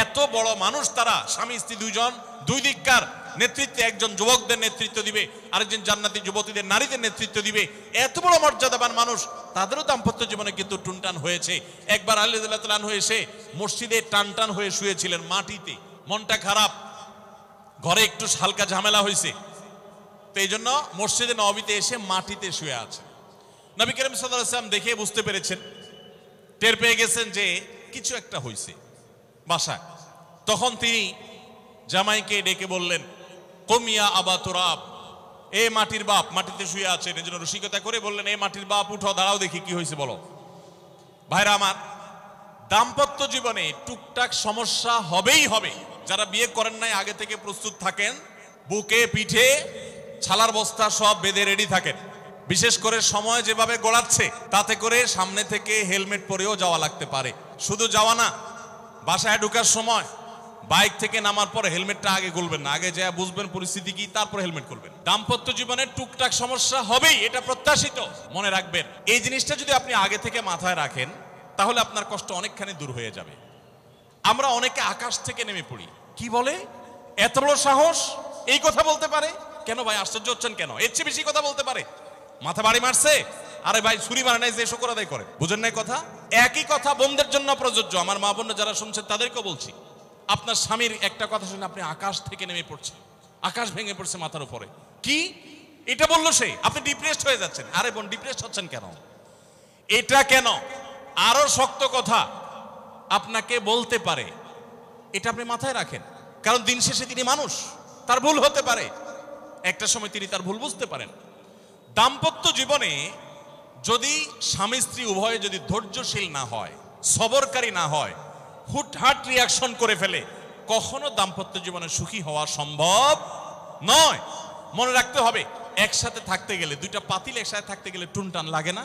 এত বড় মানুষ তারা, স্বামী স্ত্রী দুইজন, দুই দিককার নেতৃত্বে, একজন যুবকদের নেতৃত্ব দিবে, আরেকজন জান্নাতি যুবতীদের, নারীদের নেতৃত্ব দিবে। এত বড় মর্যাদাবান মানুষ, তাদেরও দাম্পত্য জীবনে কিন্তু টুনটান হয়েছে। একবার আলী রাদিয়াল্লাহু তাআলা আনহু এসে মসজিদে টানটান হয়ে শুয়েছিলেন মাটিতে, মনটা খারাপ, ঘরে একটু হালকা ঝামেলা হয়েছে, তো এই জন্য মসজিদে নববীতে এসে মাটিতে শুয়ে আছে। নবী করিম সাল্লাল্লাহু আলাইহি ওয়াসাল্লাম দেখে বুঝতে পেরেছেন, টের পেয়ে গেছেন যে কিছু একটা হয়েছে বাসায়। তখন তিনি জামাইকে ডেকে বললেন, কুমিয়া আবা তুরাব, এ মাটির বাপ, মাটিতে শুয়ে আছেন, এই জন্য রসিকতা করে বললেন, এ মাটির বাপ, উঠো, দাঁড়াও, দেখি কি হয়েছে বলো। ভাইরা আমার, দাম্পত্য জীবনে টুকটাক সমস্যা হবেই হবে। যারা বিয়ে করেন নাই আগে থেকে প্রস্তুত থাকেন, বুকে পিঠে ছালার বস্তা সব বেঁধে রেডি থাকেন। বিশেষ করে সময় যেভাবে গড়াচ্ছে, তাতে করে সামনে থেকে হেলমেট পরেও যাওয়া লাগতে পারে। শুধু যাওয়া না, বাসায় ঢোকার সময় বাইক থেকে নামার পর হেলমেটটা আগে খুলবেন না, আগে যা বুঝবেন পরিস্থিতি কি, তারপর হেলমেট খুলবেন। দাম্পত্য জীবনে টুকটাক সমস্যা হবেই, এটা প্রত্যাশিত। মনে রাখবেন, এই জিনিসটা যদি আপনি আগে থেকে মাথায় রাখেন, তাহলে আপনার কষ্ট অনেকখানি দূর হয়ে যাবে। আমরা অনেকে আকাশ থেকে নেমে পড়ি, কি বলে, এত বড় সাহস, এই কথা বলতে পারে কেন? ভাই আশ্চর্য হচ্ছেন কেন? এর চেয়ে বেশি কথা বলতে পারে, মাথা বাড়ি মারছে, আরে ভাই ছুরি মারে নাই যে শুকর আদায় করে, বুঝেন নাই কথা? একই কথা বোনদের জন্য প্রযোজ্য। আমার মা বোন যারা শুনছেন তাদেরকেও বলছি, আপনার স্বামীর একটা কথা শুনে আপনি আকাশ থেকে নেমে পড়ছেন, আকাশ ভেঙে পড়ছে মাথার উপরে, কি এটা বললো সে, আপনি ডিপ্রেসড হয়ে যাচ্ছেন। আরে বোন, ডিপ্রেসড হচ্ছেন কেন? এটা কেন? আরো শক্ত কথা আপনাকে বলতে পারে, এটা আপনি মাথায় রাখেন। কারণ দিন শেষে তিনি মানুষ, তার ভুল হতে পারে, একটা সময় তিনি তার ভুল বুঝতে পারেন। দাম্পত্য জীবনে যদি স্বামী স্ত্রী উভয়ে যদি ধৈর্যশীল না হয়, সবরকারী না হয়, হুটহাট রিয়াকশন করে ফেলে, কখনো দাম্পত্য জীবনে সুখী হওয়া সম্ভব নয়। মনে রাখতে হবে, একসাথে থাকতে গেলে, দুইটা পাতিল একসাথে থাকতে গেলে টুনটান লাগে না,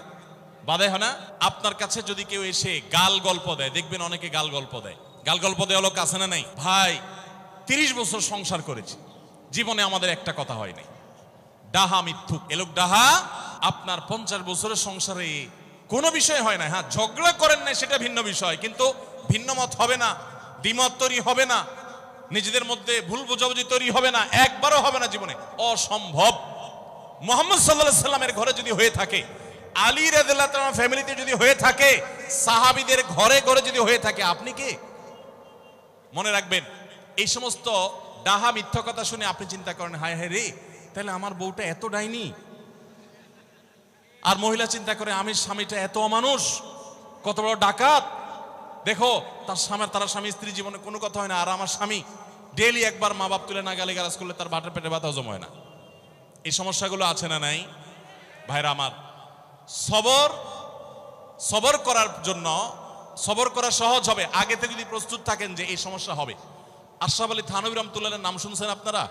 বাধে হয় না? আপনার কাছে যদি কেউ এসে গাল গল্প দেয়, দেখবেন অনেকে গাল গল্প দেয়। গাল গল্প দেওয়া লোক আছে না নাই? ভাই 30 বছর সংসার করেছি, জীবনে আমাদের একটা কথা হয় নাই। ডাহা মিথ্যুক, এ লোক ডাহা। আপনার 50 বছরের সংসারে কোনো বিষয় হয় না। হ্যাঁ, ঝগড়া করেন না, সেটা ভিন্ন বিষয়, কিন্তু ভিন্ন মত হবে না, দ্বিমত তৈরি হবে না, নিজেদের মধ্যে ভুল বোঝাবুঝি তৈরি হবে না, একবারও হবে না জীবনে, অসম্ভব। মুহাম্মদ সাল্লাল্লাহু আলাইহি সাল্লামের ঘরে যদি হয়ে থাকে, আলী রাদিয়াল্লাহু তাআলা ফ্যামিলিতে যদি হয়ে থাকে, সাহাবীদের ঘরে ঘরে যদি হয়ে থাকে, আপনি কে? মনে রাখবেন, এই সমস্ত ডাহা মিথ্যা কথা শুনে আপনি চিন্তা করেন, হায় হায় রে, তাহলে আমার বউটা এত ডাইনি। আর মহিলা চিন্তা করে, আমি স্বামীটা এত অমানুষ, কত বড় ডাকাত। দেখো, তার স্বামী স্ত্রী জীবনে কোনো কথা হয় না, আর আমার স্বামী ডেইলি একবার মা বাপ তুলে না গালি গালাজ করলে তার বাটার পেটে ব্যথা হজম হয় না। এই সমস্যাগুলো আছে না নাই? ভাইরা আমার, সবর করার জন্য, সবর করা সহজ হবে আগে থেকে যদি প্রস্তুত থাকেন যে এই সমস্যা হবে। আশরাফ আলী থানভী রাহমাতুল্লাহর নাম শুনছেন আপনারা?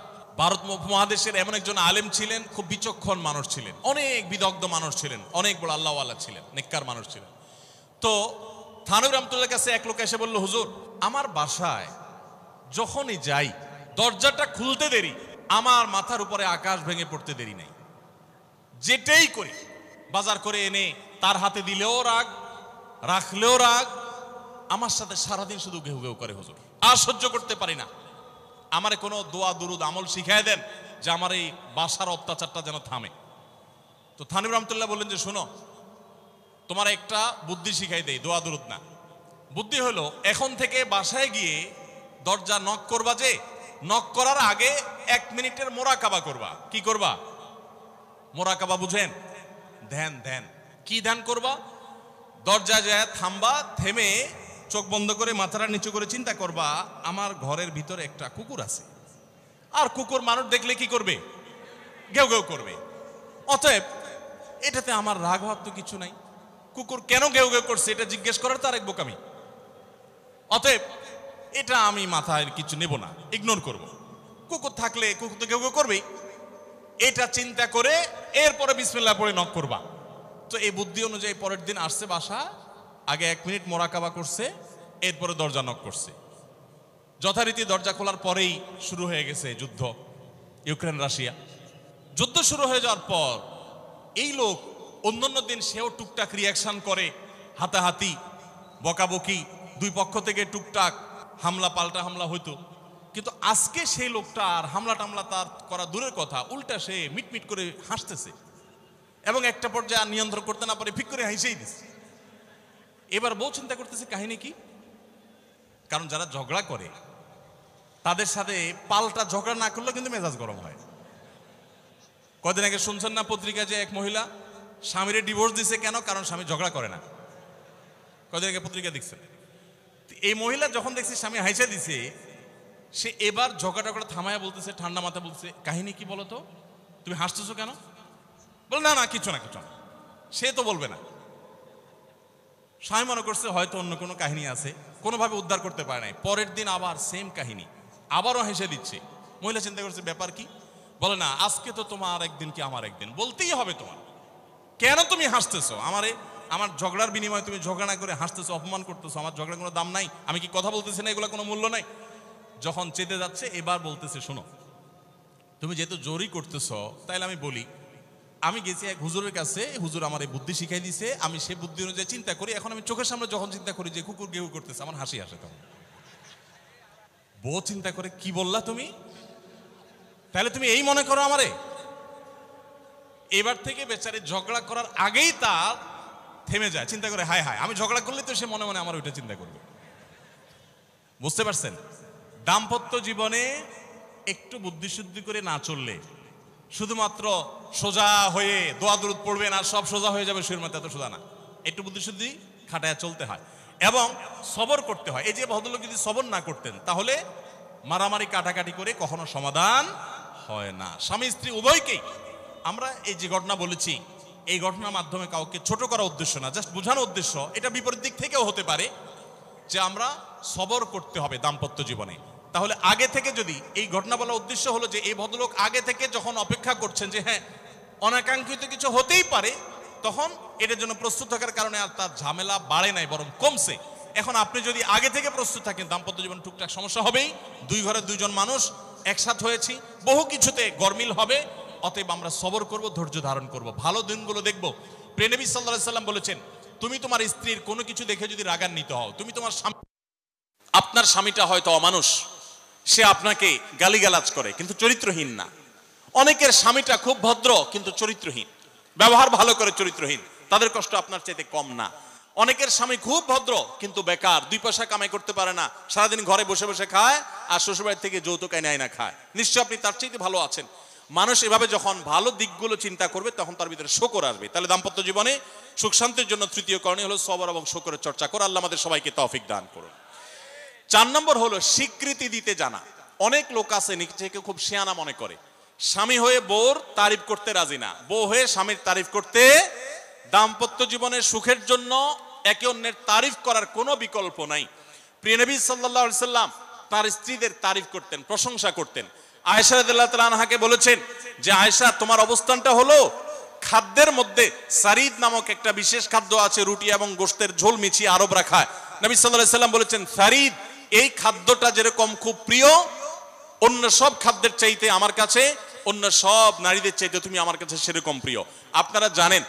ভারত উপমহাদেশের এমন একজন আলেম ছিলেন, খুব বিচক্ষণ মানুষ ছিলেন, অনেক বিদগ্ধ মানুষ ছিলেন, অনেক বড় আল্লাহওয়ালা ছিলেন, নেককার মানুষ ছিলেন। তো থানভীর রহমতুল্লাহর কাছে এক লোক এসে বলল, হুজুর আমার বাসায় যখনই যাই দরজাটা খুলতে দেরি, আমার মাথার উপরে আকাশ ভেঙে পড়তে দেরি নেই। যেটাই করি, বাজার করে এনে তার হাতে দিলেও রাগ, রাখলেও রাগ, আমার সাথে সারাদিন শুধু ঘেউ ঘেউ করে হুজুর, আর সহ্য করতে পারি না। আমারে কোনো দোয়া দুরুদ আমল শিখায় দেন যে আমার এই বাসার অত্যাচারটা যেন থামে। তো থানভীর রহমতুল্লাহ বললেন যে শোনো, তোমার একটা বুদ্ধি শিখাই দেই, দোয়া দুরুদ না। বুদ্ধি হলো, এখন থেকে বাসায় গিয়ে দরজা নক করবা, যে নক করার আগে 1 মিনিটের মোরাকাবা করবা। কি করবা? মোরাকাবা বুঝেন? ধ্যান। ধ্যান কি ধ্যান করবা? দরজায় যায় থামবা, থেমে চোখ বন্ধ করে মাথাটা নিচু করে চিন্তা করবা, আমার ঘরের ভিতরে একটা কুকুর আছে, আর কুকুর মানুষ দেখলে কি করবে? ঘেউ ঘেউ করবে। অতএব এটাতে আমার রাগ ভাব তো কিছু নাই, কুকুর কেন ঘেউ ঘেউ করছে এটা জিজ্ঞেস করার তার এক বোকামি। অতএব এটা আমি মাথায় কিছু নেব না, ইগনোর করব। কুকুর থাকলে কুকুর তো ঘেউ ঘেউ করবেই, এটা চিন্তা করে এরপরে বিসমিল্লাহ পড়ে নক করবা। তো এই বুদ্ধি অনুযায়ী পরের দিন আসছে বাসা, আগে 1 মিনিট মোরাকাবা করছে, এরপরে দরজা নক করছে। যথারীতি দরজা খোলার পরেই শুরু হয়ে গেছে যুদ্ধ, ইউক্রেন রাশিয়া। যুদ্ধ শুরু হয়ে যাওয়ার পর এই লোক, অন্যান্য দিন সেও টুকটাক রিয়াকশন করে, হাতাহাতি, বকাবকি, দুই পক্ষ থেকে টুকটাক হামলা পাল্টা হামলা হইতো। কিন্তু আজকে সেই লোকটা আর হামলা টামলা তার করা দূরের কথা, উল্টা সে মিটমিট করে হাসতেছে, এবং একটা পর্যায়ে আর নিয়ন্ত্রণ করতে না পারে ফিক করে হাসেই দিচ্ছে। এবার বউ চিন্তা করতেছে কাহিনী কি, কারণ যারা ঝগড়া করে তাদের সাথে পাল্টা ঝগড়া না করলেও কিন্তু মেজাজ গরম হয়। কদিন আগে শুনছেন না পত্রিকা, যে এক মহিলা স্বামীরে ডিভোর্স দিছে, কেন? কারণ স্বামী ঝগড়া করে না। কদিন আগে পত্রিকা দেখছেন। এই মহিলা যখন দেখছে স্বামী হাইসা দিছে, সে এবার ঝগড়া টগড়া থামায়া বলতেছে, ঠান্ডা মাথা বলতেছে, কাহিনী কি বলো তো, তুমি হাসতেছো কেন? বল না না কিছু না কিছু না। সে তো বলবে না। স্বামী মনে করছে হয়তো অন্য কোনো কাহিনী আছে, কোনোভাবে উদ্ধার করতে পারে নাই। পরের দিন আবার সেম কাহিনী, আবারও হেসে দিচ্ছে। মহিলা চিন্তা করছে ব্যাপার কি, বলে না আজকে তো তোমার একদিন কি আমার একদিন, বলতেই হবে তোমার। কেন তুমি হাসতেছো? আমার ঝগড়ার বিনিময়ে তুমি ঝগড়া না করে হাসতেছো, অপমান করতেছো। আমার ঝগড়ার কোনো দাম নাই, আমি কি কথা বলতেছি না, এগুলো কোনো মূল্য নাই। যখন চেতে যাচ্ছে এবার বলতেছে, শোনো তুমি যেহেতু জোরই করতেছো, তাইলে আমি বলি, আমি গেছি এক হুজুরের কাছে, হুজুর আমার এই বুদ্ধি শিখাই দিছে, আমি সে বুদ্ধি অনুযায়ী চিন্তা করি। এখন আমি চোখের সামনে যখন চিন্তা করি যে কুকুর গেউ করতেছে, আমার হাসি আসে। তখন বউ চিন্তা করে, কি বললা তুমি? তাহলে তুমি এই মনে করো আমারে? এবার থেকে বেচারি ঝগড়া করার আগেই তার থেমে যায়, চিন্তা করে হায় হায়, আমি ঝগড়া করলে তো সে মনে মনে আমার ওইটা চিন্তা করবে। বুঝতে পারছেন? দাম্পত্য জীবনে একটু বুদ্ধিশুদ্ধি করে না চললে, শুধুমাত্র সোজা হয়ে দোয়া দুরুদ পড়বেন আর সব সোজা হয়ে যাবে, শুয়ের মতো, এত সোজা না। একটু বুদ্ধিশুদ্ধি খাটায় চলতে হয় এবং সবর করতে হয়। এই যে ভদ্রলোক যদি সবর না করতেন, তাহলে মারামারি কাটাকাটি করে কখনো সমাধান হয় না। স্বামী স্ত্রী উভয়কেই আমরা এই যে ঘটনা বলেছি, এই ঘটনার মাধ্যমে কাউকে ছোট করার উদ্দেশ্য না, জাস্ট বোঝানোর উদ্দেশ্য। এটা বিপরীত দিক থেকেও হতে পারে যে আমরা সবর করতে হবে দাম্পত্য জীবনে। তাহলে আগে থেকে, যদি এই ঘটনা বলার উদ্দেশ্য হলো যে এই ভদ্রলোক আগে থেকে যখন অপেক্ষা করছেন যে হ্যাঁ অনাকাঙ্ক্ষিত কিছু হতেই পারে, তখন এটার জন্য প্রস্তুত থাকার কারণে আর তার ঝামেলা বাড়ে নাই, বরং কমছে। এখন আপনি যদি আগে থেকে প্রস্তুত থাকেন, দাম্পত্য জীবন টুকটাক সমস্যা হবেই, দুই ঘরে দুইজন মানুষ একসাথ হয়েছি, বহু কিছুতে গরমিল হবে। অতএব আমরা সবর করব, ধৈর্য ধারণ করব, ভালো দিনগুলো দেখব। প্রিয় নবী সাল্লাল্লাহু আলাইহি সাল্লাম বলেছেন, তুমি তোমার স্ত্রীর কোনো কিছু দেখে যদি রাগান্বিত হও, তুমি তোমার আপনার স্বামীটা হয়তো অমানুষ, সে আপনাকে গালিগালাজ করে কিন্তু চরিত্রহীন না। অনেকের স্বামীটা খুব ভদ্র কিন্তু চরিত্রহীন, ব্যবহার ভালো করে চরিত্রহীন, তাদের কষ্ট আপনার চাইতে কম না। অনেকের স্বামী খুব ভদ্র কিন্তু বেকার, 2 পয়সা কামাই করতে পারে না, সারাদিন ঘরে বসে বসে খায় আর শ্বশুরবাড়ি থেকে যৌতুক এনে না খায়, নিশ্চয় আপনি তার চাইতে ভালো আছেন। মানুষ এভাবে যখন ভালো দিকগুলো চিন্তা করবে, তখন তার ভিতরে শকর আসবে। তাহলে দাম্পত্য জীবনে সুখ শান্তির জন্য তৃতীয় করণীয় হলো সবর এবং শকরের চর্চা করা। আল্লাহ আমাদের সবাইকে তৌফিক দান করুন। 4 নম্বর হলো স্বীকৃতি দিতে জানা। অনেক লোক আছে নিজেকে খুব শিয়ানা মনে করে, স্বামী হয়ে বউর তারিফ করতে রাজি না, বউ হয়ে স্বামীর তারিফ করতে। দাম্পত্য জীবনের সুখের জন্য একে অন্যের তারিফ করার কোনো বিকল্প নাই। প্রিয় নবী সাল্লাল্লাহু আলাইহি সাল্লাম তার স্ত্রীদের তারিফ করতেন, প্রশংসা করতেন। আয়েশা রাদিয়াল্লাহু তাআলা আনহাকে বলেছেন যে আয়েশা, তোমার অবস্থানটা হলো খাদ্যের মধ্যে সারিদ নামক একটা বিশেষ খাদ্য আছে, রুটি এবং গোশতের ঝোল মিছিয়ে আরবরা খায়। নবী সাল্লাল্লাহু আলাইহি সাল্লাম বলেছেন, সারিদ এই খাদ্যটা যেরকম খুব প্রিয় অন্য সব খাদ্যের চাইতে আমার কাছে, অন্য সব নারীদের চাইতে তুমি আমার কাছে সেরকম প্রিয়। আপনারা জানেন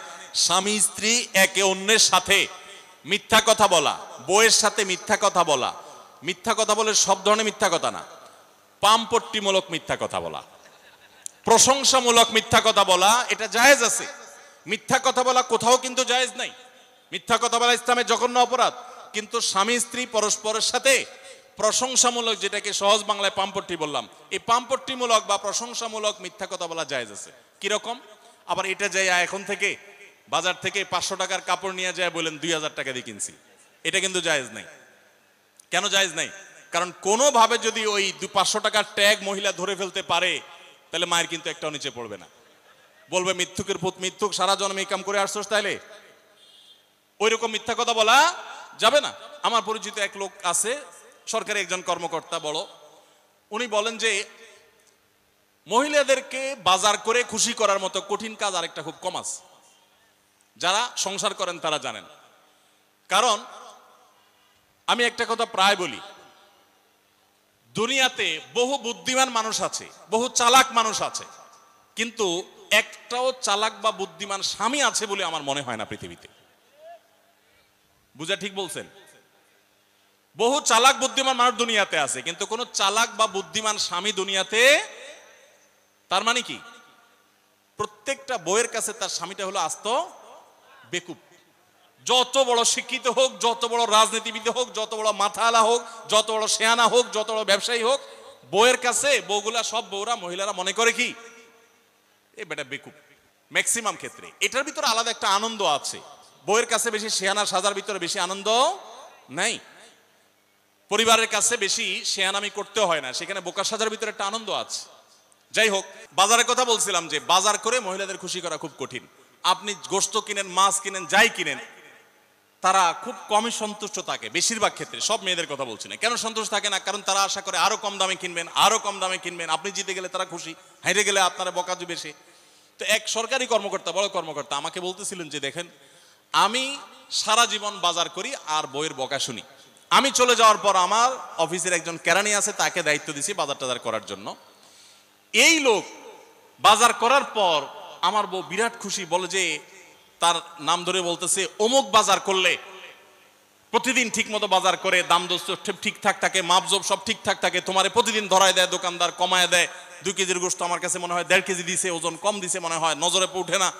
স্বামী স্ত্রী একে অন্যের সাথে মিথ্যা কথা বলা, বউয়ের সাথে মিথ্যা কথা বলা, মিথ্যা কথা বলে সব ধরনের মিথ্যা কথা না, পামপট্টিমূলক মিথ্যা কথা বলা, প্রশংসামূলক মিথ্যা কথা বলা, এটা জায়েজ আছে। মিথ্যা কথা বলা কোথাও কিন্তু জায়েজ নাই। মিথ্যা কথা বলা ইসলামের জঘন্য অপরাধ। কিন্তু স্বামী স্ত্রী পরস্পরের সাথে প্রশংসামূলক, যেটাকে সহজ বাংলায় পামপট্টি বললাম, এই পামপট্টিমূলক বা প্রশংসামূলক মিথ্যা কথা বলা জায়েজ আছে। কিরকম? আবার এটা যাই এখন থেকে বাজার থেকে 500 টাকার কাপড় নিয়ে যায় বলেন 2000 টাকা দিয়ে কিনছি, এটা কিন্তু জায়েজ নাই। কেন জায়েজ নাই? কারণ কোনোভাবে যদি ওই 500 টাকার ট্যাগ মহিলা ধরে ফেলতে পারে, তাহলে মায়ের কিন্তু একটাও নিচে পড়বে না, বলবে মিথ্যুকের পুত মিথ্যুক, সারা জন্ম এই কাম করে আসছস, তাইলে ওই রকম মিথ্যা কথা বলা যাবে না। আমার পরিচিত এক লোক আছে, সরকারি একজন কর্মকর্তা বড়, উনি বলেন যে মহিলাদেরকে বাজার করে খুশি করার মতো কঠিন কাজ আরেকটা খুব কম আছে। যারা সংসার করেন তারা জানেন। কারণ আমি একটা কথা প্রায় বলি, দুনিয়াতে বহু বুদ্ধিমান মানুষ আছে, বহু চালাক মানুষ আছে, কিন্তু একটাও চালাক বা বুদ্ধিমান স্বামী আছে বলে আমার মনে হয় না পৃথিবীতে। বুঝা ঠিক বলছেন? বহু চালাক বুদ্ধিমান মানুষ দুনিয়াতে আছে, কিন্তু কোন চালাক বা বুদ্ধিমান স্বামী দুনিয়াতে। তার মানে কি? প্রত্যেকটা বউয়ের কাছে তার স্বামীটা হলো আস্ত বেকুব। যত বড় শিক্ষিত হোক, যত বড় রাজনীতিবিদ হোক, যত বড় মাথাওয়ালা হোক, যত বড় শেয়ানা হোক, যত বড় ব্যবসায়ী হোক, বউয়ের কাছে বউগুলা, সব বউরা, মহিলারা মনে করে কি এ বেটা বেকুব। ম্যাক্সিমাম ক্ষেত্রে এটার ভিতরে আলাদা একটা আনন্দ আছে। বউয়ের কাছে বেশি শেয়ানা সাজার ভিতরে বেশি আনন্দ নাই। পরিবারের কাছে বেশি শেয়ানামি করতে হয় না, সেখানে বোকা সাজার ভিতরে একটা আনন্দ আছে। যাই হোক, বাজারের কথা বলছিলাম যে বাজার করে মহিলাদের খুশি করা খুব কঠিন। আপনি গোশত কিনেন, মাছ কিনেন, যাই কিনেন, তারা খুব কমই সন্তুষ্ট থাকে বেশিরভাগ ক্ষেত্রে। সব মেয়েদের কথা বলছি না। কেন সন্তুষ্ট থাকে না? কারণ তারা আশা করে আরো কম দামে কিনবেন, আরো কম দামে কিনবেন। আপনি জিতে গেলে তারা খুশি, হেরে গেলে আপনারা বকা দিবে সে। তো এক সরকারি কর্মকর্তা, বড় কর্মকর্তা, আমাকে বলতেছিলেন যে দেখেন, আমি সারা জীবন বাজার করি আর বইয়ের বকা শুনি। আমি চলে যাওয়ার পর আমার অফিসের একজন কেরানি আছে, তাকে দায়িত্ব দিছি বাজার টাজার করার জন্য। এই লোক বাজার করার পর আমার বউ বিরাট খুশি, বলে যে তার নাম ধরে বলতেছে, অমুক বাজার করলে প্রতিদিন ঠিক মতো বাজার করে, দাম দোস্ত ঠিকঠাক থাকে, মাপজোপ সব ঠিকঠাক থাকে, তোমারে প্রতিদিন ধরায় দেয়, দোকানদার কমায় দেয়। 2 কেজির গোশত আমার কাছে মনে হয় 1.5 কেজি দিছে, ওজন কম দিছে মনে হয়, নজরে উঠে না।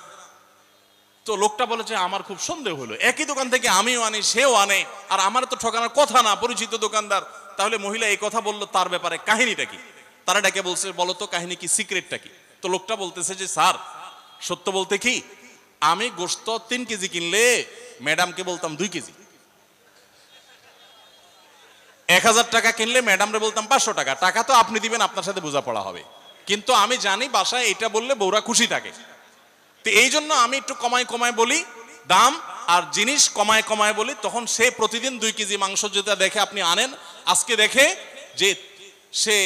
তো লোকটা বলে যে আমার খুব সন্দেহ হলো, একই দোকান থেকে আমিও আনি, সেও আনে, আর আমার তো ঠকানোর কথা না, পরিচিত দোকানদার। তাহলে মহিলা এই কথা বললো, তার ব্যাপারে কাহিনীটা কি? তারা ডেকে বলছে, বলো তো কাহিনী কি, সিক্রেটটা কি? তো লোকটা বলতেছে যে স্যার, সত্য বলতে কি, আমি গোশত 3 কেজি কিনলে ম্যাডামকে বলতাম 2 কেজি, 1000 টাকা কিনলে ম্যাডামরে বলতাম 500 টাকা। টাকা তো আপনি দিবেন, আপনার সাথে বোঝাপড়া হবে, কিন্তু আমি জানি বাসায় এটা বললে বউরা খুশি থাকে। তো এই জন্য আমি একটু কমায় কমায় বলি দাম, আর জিনিস কমায় কমায় বলি। তখন সে প্রতিদিন 2 কেজি মাংস যেটা দেখে আপনি আনেন, আজকে দেখে যে সে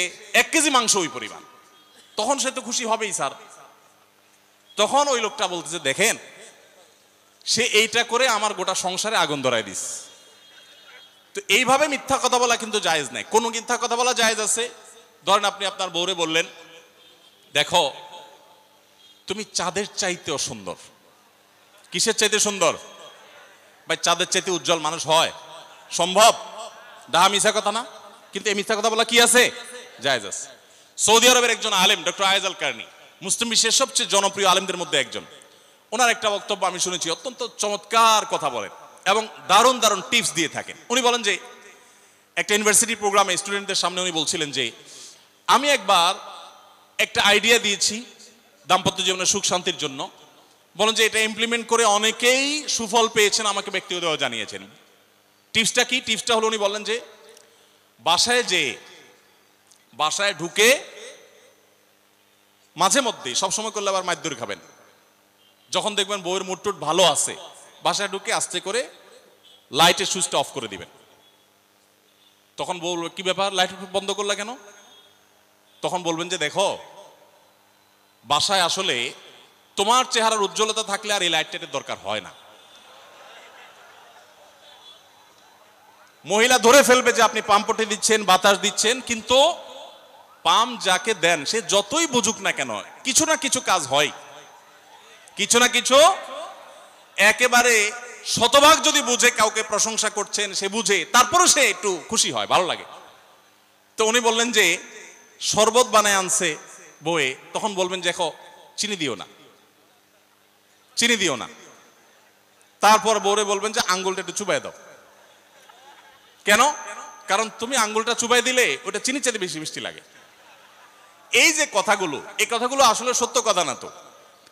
1 কেজি মাংস ওই পরিমাণ, তখন সে তো খুশি হবেই স্যার। তখন ওই লোকটা বলতেছে, দেখেন, সে এইটা করে আমার গোটা সংসারে আগুন ধরায় দিস। তো এইভাবে মিথ্যা কথা বলা কিন্তু জায়েজ নাই। কোন মিথ্যা কথা বলা জায়েজ আছে? ধরেন আপনি আপনার বউরে বললেন, দেখো তুমি চাঁদের চাইতেও সুন্দর। কিসের চাইতে সুন্দর? ভাই চাঁদের চাইতে উজ্জ্বল মানুষ হয় সম্ভব? ডাহা মিথ্যা কথা না? কিন্তু এই মিথ্যা কথা বলা কি আছে? জায়েজ আছে। সৌদি আরবের একজন আলেম, ডক্টর আয়েজ আল কারনি, মুসলিম বিশ্বের সবচেয়ে জনপ্রিয় আলেমদের মধ্যে একজন। ওনার একটা বক্তব্য আমি শুনেছি, অত্যন্ত চমৎকার কথা বলেন এবং দারুণ দারুণ টিপস দিয়ে থাকেন। উনি বলেন যে একটা ইউনিভার্সিটি প্রোগ্রামে স্টুডেন্টদের সামনে উনি বলছিলেন যে আমি একবার একটা আইডিয়া দিয়েছি দাম্পত্য জীবনের সুখ শান্তির জন্য। বলেন যে এটা ইমপ্লিমেন্ট করে অনেকেই সুফল পেয়েছেন, আমাকে ব্যক্তিগতভাবে জানিয়েছেন। টিপসটা কি? টিপসটা হলো, উনি বললেন যে বাসায় ঢুকে মাঝে মধ্যে, সবসময় করলে আবার মাইর খাবেন, যখন দেখবেন বউয়ের মুড টুট ভালো আছে, বাসায় ঢুকে আস্তে করে লাইটের সুইচটা অফ করে দিবেন। তখন বলবে, কি ব্যাপার, লাইট বন্ধ করলা কেন? তখন বলবেন যে দেখো, বাসায় আসলে তোমার চেহারার উজ্জ্বলতা থাকলে আর এই লাইটের দরকার হয় না। মহিলা ধরে ফেলবে যে আপনি পাম্পটি দিচ্ছেন, বাতাস দিচ্ছেন, কিন্তু পাম্প যাকে দেন সে যতই বুঝুক না কেন কিছু না কিছু কাজ হয়, কিছু না কিছু। একেবারে শতভাগ যদি বুঝে কাউকে প্রশংসা করছেন, সে বুঝে, তারপরে সে একটু খুশি হয়, ভালো লাগে। তো উনি বললেন যে শরবত বানায় আনছে বউয়ে, তখন বলবেন যে দেখো চিনি দিও না, চিনি দিও না। তারপর বউরে বলবেন যে আঙ্গুলটা একটু চুবাই দাও। কেন? কারণ তুমি আঙ্গুলটা চুবাই দিলে ওটা চিনি চাইতে বেশি মিষ্টি লাগে। এই যে কথাগুলো, এই কথাগুলো আসলে সত্য কথা না। তো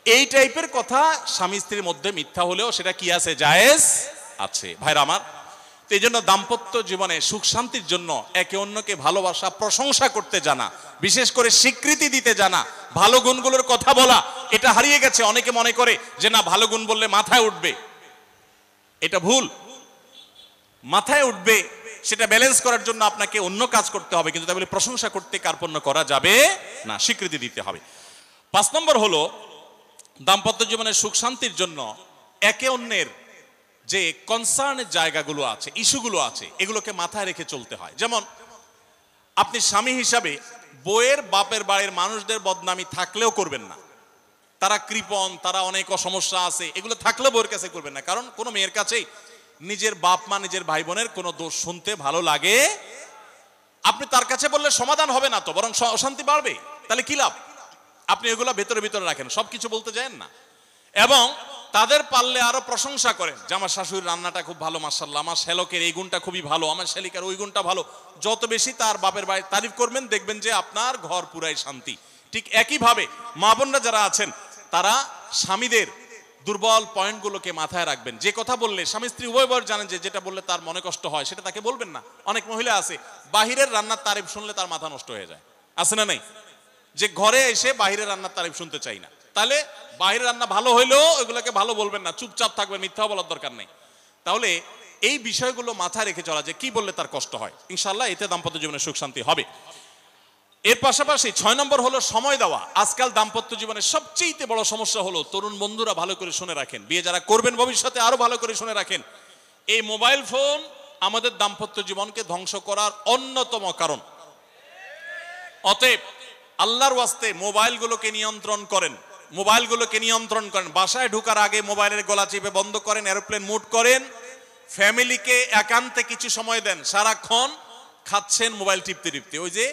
এই টাইপের কথা স্বামী স্ত্রীর মধ্যে মিথ্যা হলেও সেটা কি আছে? জায়েজ আছে। ভাইরা আমার, তো এই জন্য দাম্পত্য জীবনে সুখ শান্তির জন্য একে অন্যকে ভালোবাসা, প্রশংসা করতে জানা, বিশেষ করে স্বীকৃতি দিতে জানা, ভালো গুণগুলোর কথা বলা, এটা হারিয়ে গেছে। অনেকে মনে করে যে না, ভালো গুণ বললে মাথায় উঠবে। এটা ভুল। মাথায় উঠবে সেটা ব্যালেন্স করার জন্য আপনাকে অন্য কাজ করতে হবে, কিন্তু তাই বলে প্রশংসা করতে কার্পণ্য করা যাবে না, স্বীকৃতি দিতে হবে। 5 নম্বর হলো দাম্পত্য জীবনের সুখ শান্তির জন্য একে অন্যের যে কনসার্নের জায়গাগুলো আছে, ইস্যুগুলো আছে, এগুলোকে মাথায় রেখে চলতে হয়। যেমন আপনি স্বামী হিসাবে বউয়ের বাপের বাড়ির মানুষদের বদনামি থাকলেও করবেন না। তারা কৃপণ, তারা অনেক সমস্যা আছে, এগুলো থাকলেও বউয়ের কাছে করবেন না। কারণ কোনো মেয়ের কাছেই নিজের বাপ মা, নিজের ভাই বোনের কোনো দোষ শুনতে ভালো লাগে। আপনি তার কাছে বললে সমাধান হবে না, তো বরং অশান্তি বাড়বে। তাহলে কি লাভ? আপনি এগুলো ভেতরে ভিতরে রাখেন, সবকিছু বলতে যায়েন না। এবং তাদের পারলে আরো প্রশংসা করেন যে আমার শাশুড়ির রান্নাটা খুব ভালো, মাশাআল্লাহ, আমার শ্যালকের এই গুণটা খুবই ভালো, আমার শ্যালিকার ওই গুণটা ভালো। যত বেশি তার বাপের বাড়ির তারিফ করবেন, দেখবেন যে আপনার ঘর পুরাই শান্তি। ঠিক একইভাবে মা বোনরা যারা আছেন, তারা স্বামীদের দুর্বল পয়েন্টগুলোকে মাথায় রাখবেন। যে কথা বললে স্বামী স্ত্রী উভয় জানেন যে যেটা বললে তার মনে কষ্ট হয়, সেটা তাকে বলবেন না। অনেক মহিলা আছে বাহিরের রান্নার তারিফ শুনলে তার মাথা নষ্ট হয়ে যায়, আছে না নাই? যে ঘরে এসে বাহিরের রান্নার তারিফ শুনতে চাই না। তাহলে বাহিরের রান্না ভালো হইলেও ওইগুলোকে ভালো বলবেন না, চুপচাপ থাকবেন, মিথ্যা বলার দরকার নেই। তাহলে এই বিষয়গুলো মাথায় রেখে চলা, যে কি বললে তার কষ্ট হয়, ইনশাআল্লাহ এতে দাম্পত্য জীবনে সুখ শান্তি হবে। এর পাশাপাশি 6 নম্বর হলো সময় দেওয়া। আজকাল দাম্পত্য জীবনের সবচেয়ে বড় সমস্যা হলো, তরুণ বন্ধুরা ভালো করে শুনে রাখেন, বিয়ে যারা করবেন ভবিষ্যতে আরো ভালো করে শুনে রাখেন, এই মোবাইল ফোন আমাদের দাম্পত্য জীবনকে ধ্বংস করার অন্যতম কারণ। অতএব আল্লাহর ওয়াস্তে মোবাইলগুলোকে নিয়ন্ত্রণ করেন, মোবাইলগুলোকে নিয়ন্ত্রণ করেন। বাসায় ঢোকার আগে মোবাইলের গলা চেপে বন্ধ করেন, এরোপ্লেন মুড করেন। ফ্যামিলিকে একান্তে কিছু সময় দেন। সারাক্ষণ খাচ্ছেন মোবাইল টিপতে টিপতে, ওই যে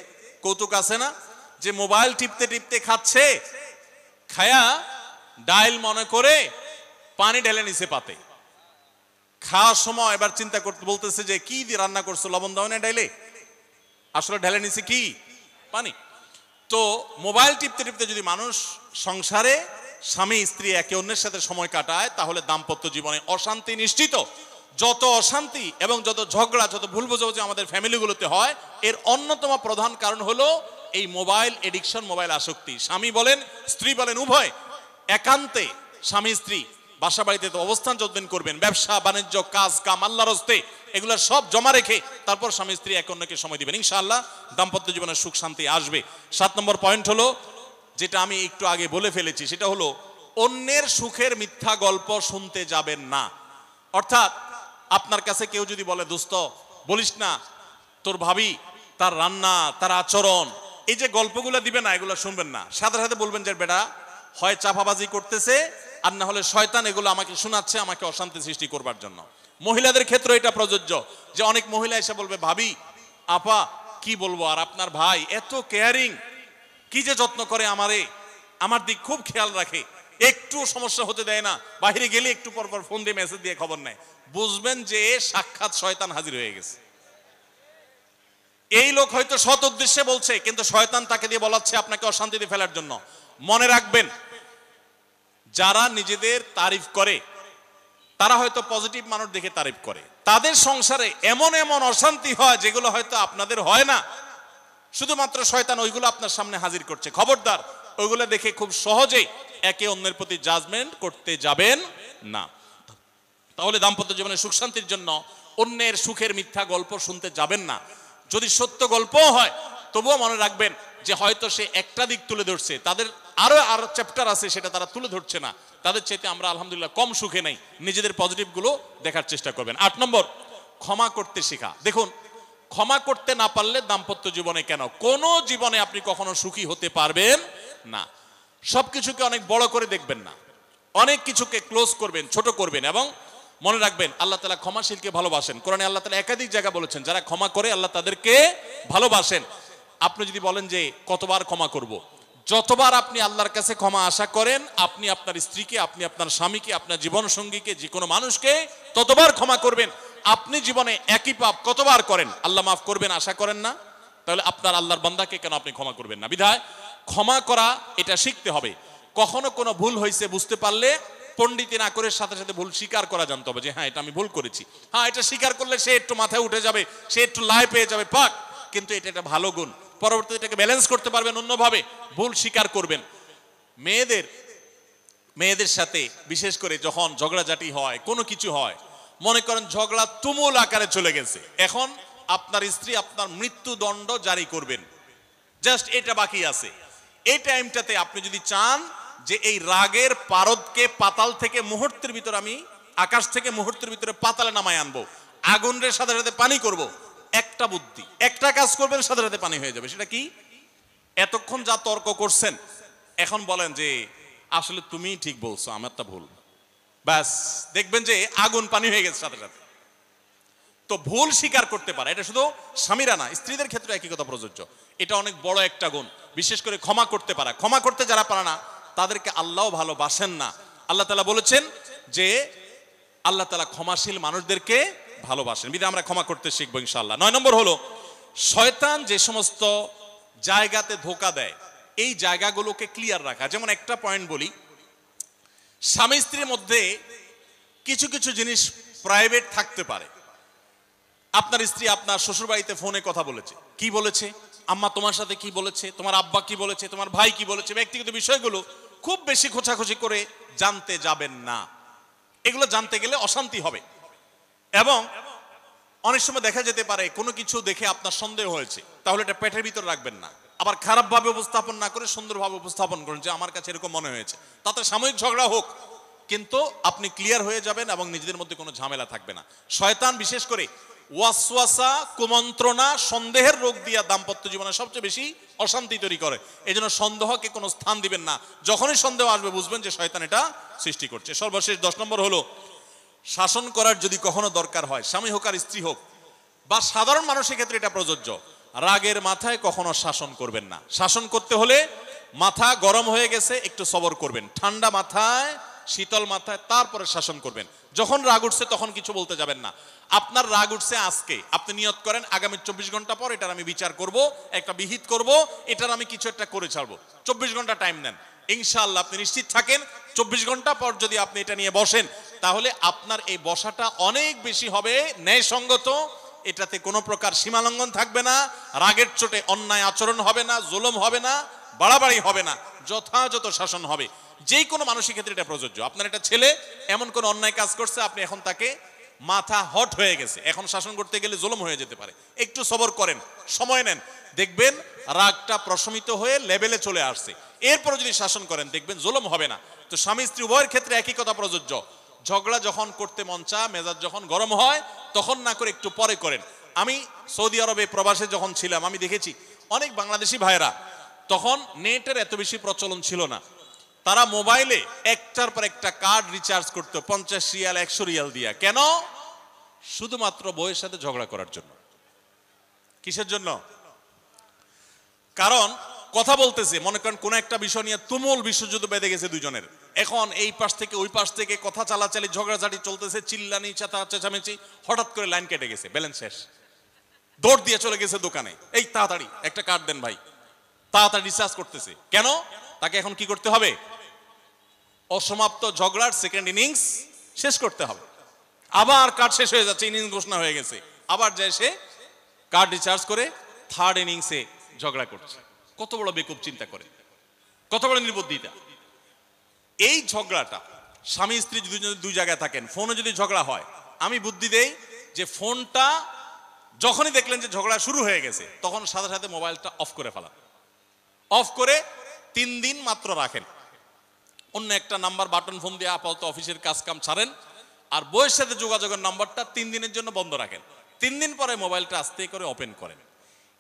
কৌতুক আছে না, যে মোবাইল টিপতে টিপতে খাচ্ছে, খায়া ডাইল মনে করে পানি ঢেলে নিছে পাতে। খাওয়ার সময় এবার চিন্তা করতে বলতেছে যে কি দিয়ে রান্না করছো, লবণ দাও না ডাইলে, আসলে ঢেলে নিছে কি পানি। তো মোবাইল টিপতে টিপতে যদি মানুষ সংসারে স্বামী স্ত্রী একে অন্যের সাথে সময় কাটায়, তাহলে দাম্পত্য জীবনে অশান্তি নিশ্চিত। যত অশান্তি এবং যত ঝগড়া, যত ভুল বোঝাবুঝি আমাদের ফ্যামিলিগুলোতে হয়, এর অন্যতম প্রধান কারণ হলো এই মোবাইল এডিকশন, মোবাইল আসক্তি। স্বামী বলেন স্ত্রী বলেন উভয় একান্তে স্বামী স্ত্রী বাসা বাড়িতে তো অবস্থান যতদিন করবেন, ব্যবসা বাণিজ্য, কাজ কাম, আল্লাহর হস্তে, এগুলো সব জমা রেখে তারপর স্বামী স্ত্রী একে অন্যকে সময় দিবেন, ইনশাআল্লাহ দাম্পত্য জীবনের সুখ শান্তি আসবে। 7 নম্বর পয়েন্ট হলো, যেটা আমি একটু আগে বলে ফেলেছি, সেটা হলো অন্যের সুখের মিথ্যা গল্প শুনতে যাবেন না। অর্থাৎ আপনার কাছে কেউ যদি বলে দোস্ত বলিস না, তোর ভাবি তার রান্না, তার আচরণ, এই যে গল্পগুলো দিবে না, এগুলো শুনবেন না। সাথে সাথে বলবেন যে বেটা হয় চাপাবাজি করতেছে, আর না হলে শয়তান এগুলো আমাকে শোনাচ্ছে, আমাকে অশান্তি সৃষ্টি করবার জন্য। মহিলাদের ক্ষেত্রে এটা প্রযোজ্য, যে অনেক মহিলা এসে বলবে ভাবি, আপা কি বলবো, আর আপনার ভাই এত কেয়ারিং, কি যে যত্ন করে আমারে, আমার দিক খুব খেয়াল রাখে, একটু সমস্যা হতে দেয় না, বাইরে গেলে একটু পর পর ফোন দিয়ে মেসেজ দিয়ে খবর নেয়। বুঝবেন যে সাক্ষাৎ শয়তান হাজির হয়ে গেছে। এই লোক হয়তো সৎ উদ্দেশ্যে বলছে, কিন্তু শয়তান তাকে দিয়ে বলাচ্ছে আপনাকে অশান্তিতে ফেলার জন্য। মনে রাখবেন, যারা নিজেদের তারিফ করে তারা হয়তো পজিটিভ মানুষ দেখে তারিফ করে, তাদের সংসারে এমন এমন অশান্তি হয় যেগুলো হয়তো আপনাদের হয় না, শুধুমাত্র শয়তান ওইগুলো আপনার সামনে হাজির করছে। খবরদার, ওইগুলো দেখে খুব সহজে একে অন্যের প্রতি জাজমেন্ট করতে যাবেন না। তাহলে দাম্পত্য জীবনে সুখ শান্তির জন্য অন্যের সুখের মিথ্যা গল্প শুনতে যাবেন না। যদি সত্য গল্পও হয়, তবুও মনে রাখবেন যে হয়তো সে একটা দিক তুলে ধরছে, তাদের আরো আরো চ্যাপ্টার আছে, সেটা তারা তুলে ধরছে না। তাদের চাইতে আমরা আলহামদুলিল্লাহ কম সুখে নাই। নিজেদের পজিটিভ গুলো দেখার চেষ্টা করবেন। 8 নম্বর, ক্ষমা করতে শেখা। দেখুন, ক্ষমা করতে না পারলে দাম্পত্য জীবনে কেন, কোন জীবনে আপনি কখনো সুখী হতে পারবেন না। সবকিছুকে অনেক বড় করে দেখবেন না, অনেক কিছুকে ক্লোজ করবেন, ছোট করবেন। এবং মনে রাখবেন, আল্লাহ তাআলা ক্ষমাশীলকে ভালোবাসেন। কোরআনে আল্লাহ তাআলা একাধিক জায়গা বলেছেন, যারা ক্ষমা করে আল্লাহ তাদেরকে ভালোবাসেন। আপনি যদি বলেন যে কতবার ক্ষমা করব, যতবার আপনি আল্লাহর কাছে ক্ষমা আশা করেন, আপনি আপনার স্ত্রীকে, আপনি আপনার স্বামীকে, আপনার জীবন সঙ্গীকে, যে কোনো মানুষকে ততবার ক্ষমা করবেন। আপনি জীবনে একই পাপ কতবার করেন, আল্লাহ মাফ করবেন আশা করেন না? তাহলে আপনার আল্লাহর বান্দাকে কেন আপনি ক্ষমা করবেন না? বিধায় ক্ষমা করা এটা শিখতে হবে। কখনো কোনো ভুল হয়েছে বুঝতে পারলে পণ্ডিতি না করে সাথে সাথে ভুল স্বীকার করা জানতে হবে, যে হ্যাঁ এটা আমি ভুল করেছি। হ্যাঁ, এটা স্বীকার করলে সে একটু মাথায় উঠে যাবে, সে একটু লাই পেয়ে যাবে, পাক। কিন্তু এটা একটা ভালো গুণ, পরবর্তীতে এটাকে ব্যালেন্স করতে পারবেন অন্যভাবে। ভুল স্বীকার করবেন। মেয়েদের সাথে বিশেষ করে যখন ঝগড়াঝাটি হয়, কোনো কিছু হয়, মনে করেন ঝগড়া তুমুল আকারে চলে গেছে, এখন আপনার স্ত্রী আপনার মৃত্যুদণ্ড জারি করবেন, জাস্ট এটা বাকি আছে। এই টাইমটাতে আপনি যদি চান যে এই রাগের পারদকে পাতাল থেকে মুহূর্তের ভিতর, আমি আকাশ থেকে মুহূর্তের ভিতরে পাতালে নামায় আনবো, আগুনের সাথে সাথে পানি করব, একটা বুদ্ধি, একটা কাজ করবেন, সাথে সাথে পানি হয়ে যাবে। সেটা কি? এতক্ষণ যা তর্ক করছেন, এখন বলেন যে আসলে তুমি ঠিক বলছো, আমারটা ভুল, ব্যাস দেখবেন যে আগুন পানি হয়ে গেছে সাথে সাথে। তো ভুল স্বীকার করতে পারে, এটা শুধু স্বামীরা না, স্ত্রীদের ক্ষেত্রে একই কথা প্রযোজ্য। এটা অনেক বড় একটা গুণ, বিশেষ করে ক্ষমা করতে পারা। ক্ষমা করতে যারা পারে না, তাদেরকে আল্লাহ ভালোবাসেন না। আল্লাহ তাআলা বলেছেন যে আল্লাহ তাআলা ক্ষমাশীল মানুষদেরকে ভালোবাসেন, বিধায় আমরা ক্ষমা করতে শিখবো ইনশাআল্লাহ। 9 নম্বর হলো, শয়তান যে সমস্ত জায়গাতে ধোঁকা দেয়, এই জায়গাগুলোকে ক্লিয়ার রাখা। যেমন একটা পয়েন্ট বলি, স্বামী স্ত্রীর মধ্যে কিছু কিছু জিনিস প্রাইভেট থাকতে পারে। আপনার স্ত্রী আপনার শ্বশুর বাড়িতে ফোনে কথা বলেছে, কি বলেছে, আম্মা তোমার সাথে কি বলেছে, তোমার আব্বা কি বলেছে, তোমার ভাই কি বলেছে, ব্যক্তিগত বিষয়গুলো খুব বেশি খোঁচাখুচি করে জানতে যাবেন না। এগুলো জানতে গেলে অশান্তি হবে। এবং অনেক সময় দেখা যেতে পারে কোনো কিছু দেখে আপনার সন্দেহ হয়েছে, তাহলে এটা পেটের ভিতর রাখবেন না। আবার খারাপভাবে উপস্থাপন না করে সুন্দরভাবে উপস্থাপন করুন যে আমার কাছে এরকম মনে হয়েছে, তাতে সাময়িক ঝগড়া হোক, কিন্তু আপনি ক্লিয়ার হয়ে যাবেন এবং নিজেদের মধ্যে কোনো ঝামেলা থাকবে না। শয়তান বিশেষ করে ওয়াসওয়াসা, কুমন্ত্রণা, সন্দেহের রোগ দিয়া দাম্পত্য জীবনে সবচেয়ে বেশি অশান্তি তৈরি করে। এই জন্য সন্দেহকে কোনো স্থান দিবেন না। যখনই সন্দেহ আসবে বুঝবেন যে শয়তান এটা সৃষ্টি করছে। সর্বশেষ 10 নম্বর হলো, শাসন করার যদি কখনো দরকার হয়, স্বামী হোক আর স্ত্রী হোক বা সাধারণ মানুষের ক্ষেত্রে এটা প্রযোজ্য, রাগের মাথায় কখনো শাসন করবেন না। শাসন করতে হলে মাথা গরম হয়ে গেছে, একটু সবর করবেন, ঠান্ডা মাথায়, শীতল মাথায় তারপরে শাসন করবেন। যখন রাগ উঠছে তখন কিছু বলতে যাবেন না। আপনার রাগ উঠছে আজকে, আপনি নিয়ত করেন আগামী 24 ঘন্টা পর এটার আমি বিচার করব, একটা বিহিত করব, এটার আমি কিছু একটা করে ছাড়বো। 24 ঘন্টা টাইম নেন, ইনশাআল্লাহ আপনি নিশ্চিত থাকেন 24 ঘন্টা পর যদি আপনি এটা নিয়ে বসেন, তাহলে আপনার এই বসাটা অনেক বেশি হবে ন্যায়সঙ্গত। এটাতে কোনো প্রকার সীমালঙ্ঘন থাকবে না, রাগের চোটে অন্যায় আচরণ হবে না, জুলুম হবে না, বাড়াবাড়ি হবে না, যথাযথ শাসন হবে। যে কোনো মানুষের ক্ষেত্রে এটা প্রযোজ্য। আপনার একটা ছেলে এমন কোন অন্যায় কাজ করছে, আপনি এখন তাকে মাথা হট হয়ে গেছে, এখন শাসন করতে গেলে জুলুম হয়ে যেতে পারে, একটু সবর করেন, সময় নেন, দেখবেন রাগটা প্রশমিত হয়ে লেভেলে চলে আসছে। এরপর যদি শাসন করেন দেখবেন জুলুম হবে না। তো স্বামী স্ত্রী উভয়ের ক্ষেত্রে একই কথা প্রযোজ্য। ঝগড়া যখন করতে মন চায়, মেজাজ যখন গরম হয়, তখন না করে একটু পরে করেন। আমি সৌদি আরবে প্রবাসে যখন ছিলাম, আমি দেখেছি অনেক বাংলাদেশি ভাইয়েরা, তখন নেটের এত বেশি প্রচলন ছিল না, তারা মোবাইলে একটার পর একটা কার্ড রিচার্জ করতো 50 রিয়াল 100 রিয়াল দিয়া। কেন? শুধুমাত্র বউয়ের সাথে ঝগড়া করার জন্য। কিসের জন্য? কারণ কথা বলতেছে, মনে করেন কোন একটা বিষয় নিয়ে তুমুল বিশ্বযুদ্ধ বেঁধে গেছে দুজনের, এখন এই পাশ থেকে ওই পাশ থেকে কথা চালাচালি, ঝগড়াঝাটি চলতেছে, চিল্লানি চেঁচামেচি, হঠাৎ করে লাইন কেটে গেছে, ব্যালেন্স শেষ, দৌড় দিয়ে চলে গেছে দোকানে, এই তাড়াতাড়ি একটা কার্ড দেন ভাই, তাড়াতাড়ি রিচার্জ করতেছে। কেন? তাকে এখন কি করতে হবে? অসমাপ্ত ঝগড়ার সেকেন্ড ইনিংস শেষ করতে হবে। আবার কার্ড শেষ হয়ে যাচ্ছে, ইনিংস ঘোষণা হয়ে গেছে, আবার যায় সে কার্ড রিচার্জ করে থার্ড ইনিংসে ঝগড়া করছে। কত বড় বেকুব চিন্তা করে, কত বড় নির্বুদ্ধিতা। এই ঝগড়াটা স্বামী স্ত্রী যদি দুই জায়গায় থাকেন, ফোনে যদি ঝগড়া হয়, আমি বুদ্ধি দেই যে ফোনটা যখনই দেখলেন যে ঝগড়া শুরু হয়ে গেছে, তখন সাথে সাথে মোবাইলটা অফ করে ফেলা। অফ করে 3 দিন মাত্র রাখেন। অন্য একটা নাম্বার বাটন ফোন দিয়ে আপাতত অফিসের কাজ কাম ছাড়েন, আর বউয়ের সাথে যোগাযোগের নাম্বারটা 3 দিনের জন্য বন্ধ রাখেন। 3 দিন পরে মোবাইলটা আস্তে করে ওপেন করেন।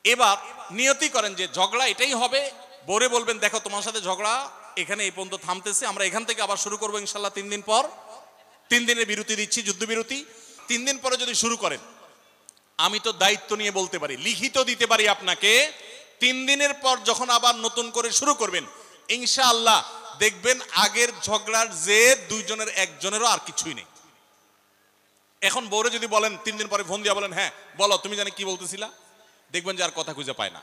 এবার নিয়তি করেন যে ঝগড়া এটাই হবে। বউরে বলবেন, দেখো তোমার সাথে ঝগড়া এখানে এই পর্যন্ত থামতেছে, আমরা এখান থেকে আবার শুরু করবো ইনশাল্লাহ 3 দিন পর। 3 দিনের বিরতি দিচ্ছি, যুদ্ধবিরতি। 3 দিন পরে যদি শুরু করেন, আমি তো দায়িত্ব নিয়ে বলতে পারি, লিখিত দিতে পারি আপনাকে, 3 দিনের পর যখন আবার নতুন করে শুরু করবেন ইনশাআল্লাহ দেখবেন আগের ঝগড়ার যে দুইজনের একজনেরও আর কিছুই নেই। এখন বউরে যদি বলেন 3 দিন পরে ফোন দিয়ে বলেন, হ্যাঁ বলো তুমি জানি কি বলতেছিলা, দেখবেন যে আর কথা খুঁজে পায় না।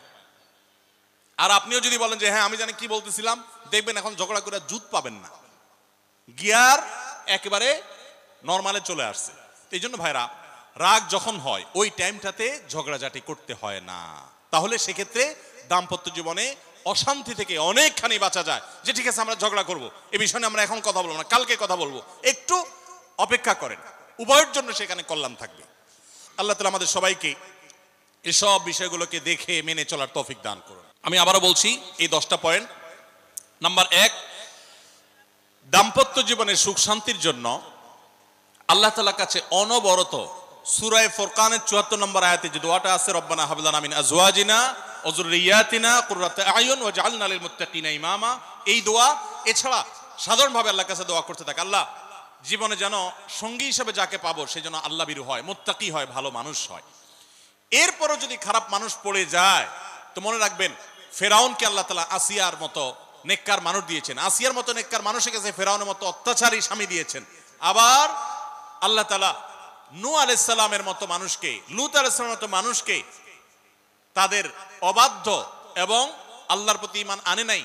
আর আপনিও যদি বলেন যে হ্যাঁ আমি জানি কি বলতেছিলাম, দেখবেন এখন ঝগড়া করে জুত পাবেন না, গিয়ার একেবারে নরমালে চলে আসছে। এই জন্য ভাইরা, রাগ যখন হয় ওই টাইমটাতে ঝগড়াঝাটি করতে হয় না। তাহলে সেক্ষেত্রে দাম্পত্য জীবনে অশান্তি থেকে অনেকখানি বাঁচা যায়। যে ঠিক আছে আমরা ঝগড়া করব, এই বিষয়ে আমরা এখন কথা বলবো না, কালকে কথা বলবো, একটু অপেক্ষা করেন, উভয়ের জন্য সেখানে কল্যাণ থাকবে। আল্লাহ তাআলা আমাদের সবাইকে এসব বিষয়গুলোকে দেখে মেনে চলার তৌফিক দান করুন। আমি আবারও বলছি এই 10টা পয়েন্ট। নাম্বার 1, দাম্পত্য জীবনের সুখ শান্তির জন্য আল্লাহ তাআলার কাছে অনবরত সূরা ফুরকানের 74 নম্বর আয়াতে যে দোয়াটা আছে, রব্বানা হাব লানা মিন আজওয়াজিনা ওয়া যুররিয়াতিনা কুররাতা আয়ুন ওয়াজআলনা লিল মুত্তাকিনা ইমামা, এই দোয়া এছাড়া সাধারণভাবে আল্লাহর কাছে দোয়া করতে থাকে, আল্লাহ জীবনে যেন সঙ্গী হিসেবে যাকে পাবো সে যেন আল্লাহ ভীরু হয়, মুত্তাকি হয়, ভালো মানুষ হয়। এরপরও যদি খারাপ মানুষ পড়ে যায় তো মনে রাখবেন ফেরাউনকে আল্লাহ তাআলা আসিয়ার মতো নেককার মানুষ দিয়েছেন, আসিয়ার মতো নেককার মানুষের কাছে ফেরাউনের মতো অত্যাচারী স্বামী দিয়েছেন। আবার আল্লাহ তাআলা নূহ আলাইহিস সালামের মতো মানুষকে, লূত আলাইহিস সালামের মতো মানুষকে তাদের অবাধ্য এবং আল্লাহর প্রতি ঈমান আনে নাই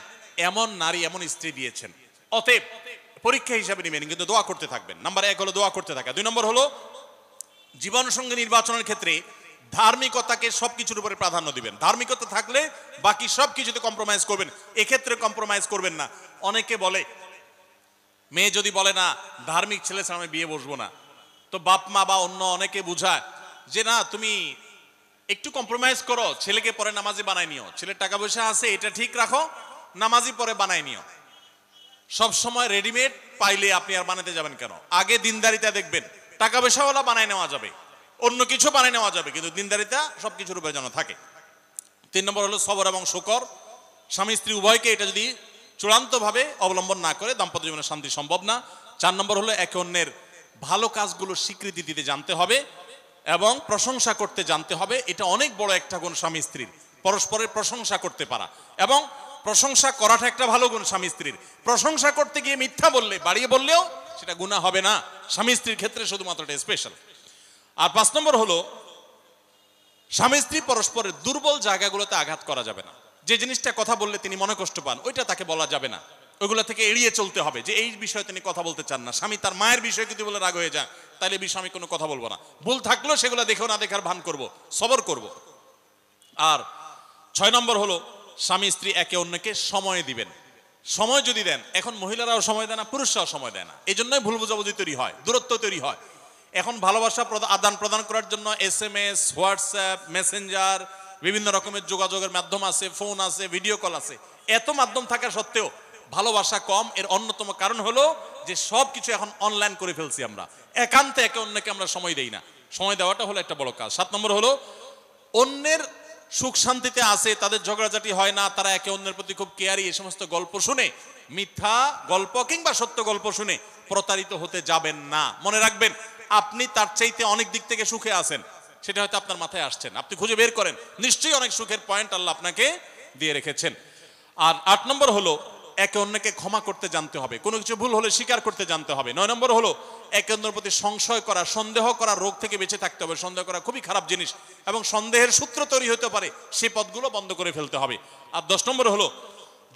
এমন নারী, এমন স্ত্রী দিয়েছেন। অতএব পরীক্ষা হিসাবে নেবেন, কিন্তু দোয়া করতে থাকবেন। নাম্বার 1 হলো দোয়া করতে থাকা। 2 নম্বর হলো জীবন সঙ্গী নির্বাচনের ক্ষেত্রে ধার্মিকতাকে সবকিছুর উপরে প্রাধান্য দিবেন। ধার্মিকতা থাকলে বাকি সবকিছুতে কম্প্রোমাইজ করবেন, এক্ষেত্রে কম্প্রোমাইজ করবেন না। অনেকে বলে, মেয়ে যদি বলে না ধার্মিক ছেলে ছাড়া আমি বিয়ে বসবো না, তো বাপ মা বা অন্য অনেকে বুঝায় যে না তুমি একটু কম্প্রোমাইজ করো, ছেলেকে পরে নামাজি বানাই নিও, ছেলের টাকা পয়সা আছে এটা ঠিক রাখো, নামাজি পরে বানাই নিও। সব সময় রেডিমেড পাইলে আপনি আর বানাতে যাবেন কেন? আগে দিনদারিতা দেখবেন, টাকা পয়সাওয়ালা বানাই নেওয়া যাবে, অন্য কিছু বানাই নেওয়া যাবে, কিন্তু দিনদারিতা সবকিছুর উপরে যেন থাকে। 3 নম্বর হলো সবর এবং শুকর। স্বামী স্ত্রী উভয়কে এটা যদি চূড়ান্তভাবে অবলম্বন না করে দাম্পত্য জীবনে শান্তি সম্ভব না। 4 নম্বর হলো একে অন্যের ভালো কাজগুলো স্বীকৃতি দিতে জানতে হবে এবং প্রশংসা করতে জানতে হবে। এটা অনেক বড় একটা গুণ স্বামী স্ত্রীর, পরস্পরের প্রশংসা করতে পারা। এবং প্রশংসা করাটা একটা ভালো গুণ স্বামী স্ত্রীর। প্রশংসা করতে গিয়ে মিথ্যা বললে, বাড়িয়ে বললেও সেটা গুনাহ হবে না, স্বামী স্ত্রীর ক্ষেত্রে শুধুমাত্র এটা স্পেশাল। আর 5 নম্বর হলো স্বামী স্ত্রী পরস্পরের দুর্বল জায়গাগুলোতে আঘাত করা যাবে না। যে জিনিসটা কথা বললে তিনি মনে কষ্ট পান ওইটা তাকে বলা যাবে না, ওইগুলো থেকে এড়িয়ে চলতে হবে। যে এই বিষয়ে তিনি কথা বলতে চান না, স্বামী তার মায়ের বিষয়ে যদি বলে রাগ হয়ে যায় তাহলে বিষয়ে আমি কোনো কথা বলবো না, ভুল থাকলেও সেগুলো দেখেও না দেখার ভান করব, সবর করব। আর 6 নম্বর হলো স্বামী স্ত্রী একে অন্যকে সময় দিবেন। সময় যদি দেন, এখন মহিলারাও সময় দেয় না, পুরুষরাও সময় দেয় না, এই জন্যই ভুল বোঝাবুঝি তৈরি হয়, দূরত্ব তৈরি হয়। এখন ভালোবাসা আদান প্রদান করার জন্য SMS, হোয়াটসঅ্যাপ, মেসেঞ্জার, বিভিন্ন রকমের যোগাযোগের মাধ্যম আছে, ফোন আছে, ভিডিও কল আছে। এত মাধ্যম থাকা সত্ত্বেও ভালোবাসা কম। এর অন্যতম কারণ হলো যে সব কিছু এখন অনলাইন করে ফেলছি আমরা, একান্তে একে অন্যকে আমরা সময় দেই না। সময় দেওয়াটা হলো একটা বড় কাজ। 7 নম্বর হলো অন্যের সুখ শান্তিতে আছে, তাদের ঝগড়াঝাটি হয় না, তারা একে অন্যের প্রতি খুব কেয়ারি। এই সমস্ত গল্প শুনে, মিথ্যা গল্প কিংবা সত্য গল্প শুনে প্রতারিত হতে যাবেন না। মনে রাখবেন আপনি তার চাইতে অনেক দিক থেকে সুখে আছেন, সেটা হয়তো আপনার মাথায় আসছেন, আপনি খুঁজে বের করেন, নিশ্চয়ই অনেক সুখের পয়েন্ট আল্লাহ আপনাকে দিয়ে রেখেছেন। আর 8 নম্বর হলো একে অন্যকে ক্ষমা করতে জানতে হবে, কোনো কিছু ভুল হলে স্বীকার করতে জানতে হবে। 9 নম্বর হলো একে অন্যের প্রতি সংশয় করা, সন্দেহ করা রোগ থেকে বেঁচে থাকতে হবে। সন্দেহ করা খুবই খারাপ জিনিস এবং সন্দেহের সূত্র তৈরি হতে পারে, সেই পথগুলো বন্ধ করে ফেলতে হবে। আর 10 নম্বর হলো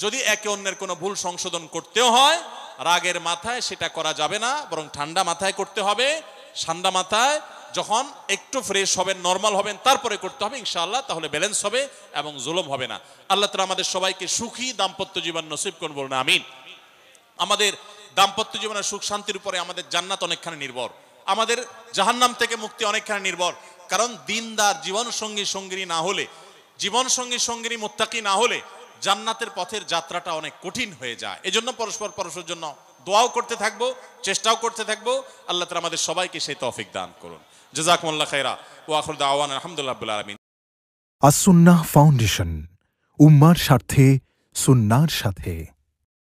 যদি একে অন্যের কোনো ভুল সংশোধন করতেও হয় রাগের মাথায় সেটা করা যাবে না, বরং ঠান্ডা মাথায় করতে হবে। ঠান্ডা মাথায় যখন একটু ফ্রেশ হবেন, নরমাল হবেন, তারপরে করতে হবে ইনশাআল্লাহ, তাহলে ব্যালেন্স হবে এবং জুলুম হবে না। আল্লাহ তাআলা আমাদের সবাইকে সুখী দাম্পত্য জীবন নসিব করুন, বলুন আমিন। আমাদের দাম্পত্য জীবনের সুখ শান্তির উপরে আমাদের জান্নাত অনেকখানি নির্ভর, আমাদের জাহান্নাম থেকে মুক্তি অনেকখানি নির্ভর। কারণ দিনদার জীবন সঙ্গী সঙ্গিনী না হলে, জীবন সঙ্গী সঙ্গিনী মুত্তাকি না হলে জান্নাতের পথের যাত্রাটা অনেক কঠিন হয়ে যায়। এজন্য পরস্পর পরস্পরের জন্য দোয়াও করতে থাকবো, চেষ্টাও করতে থাকবো। আল্লাহ তাআলা আমাদের সবাইকে সেই তৌফিক দান করুন। জাযাকুমুল্লাহ খাইরা ওয়া আখিরু দাওয়ানা আলহামদুলিল্লাহি রাব্বিল আলামিন। আস-সুন্নাহ ফাউন্ডেশন, উম্মার স্বার্থে সুন্নাহর সাথে।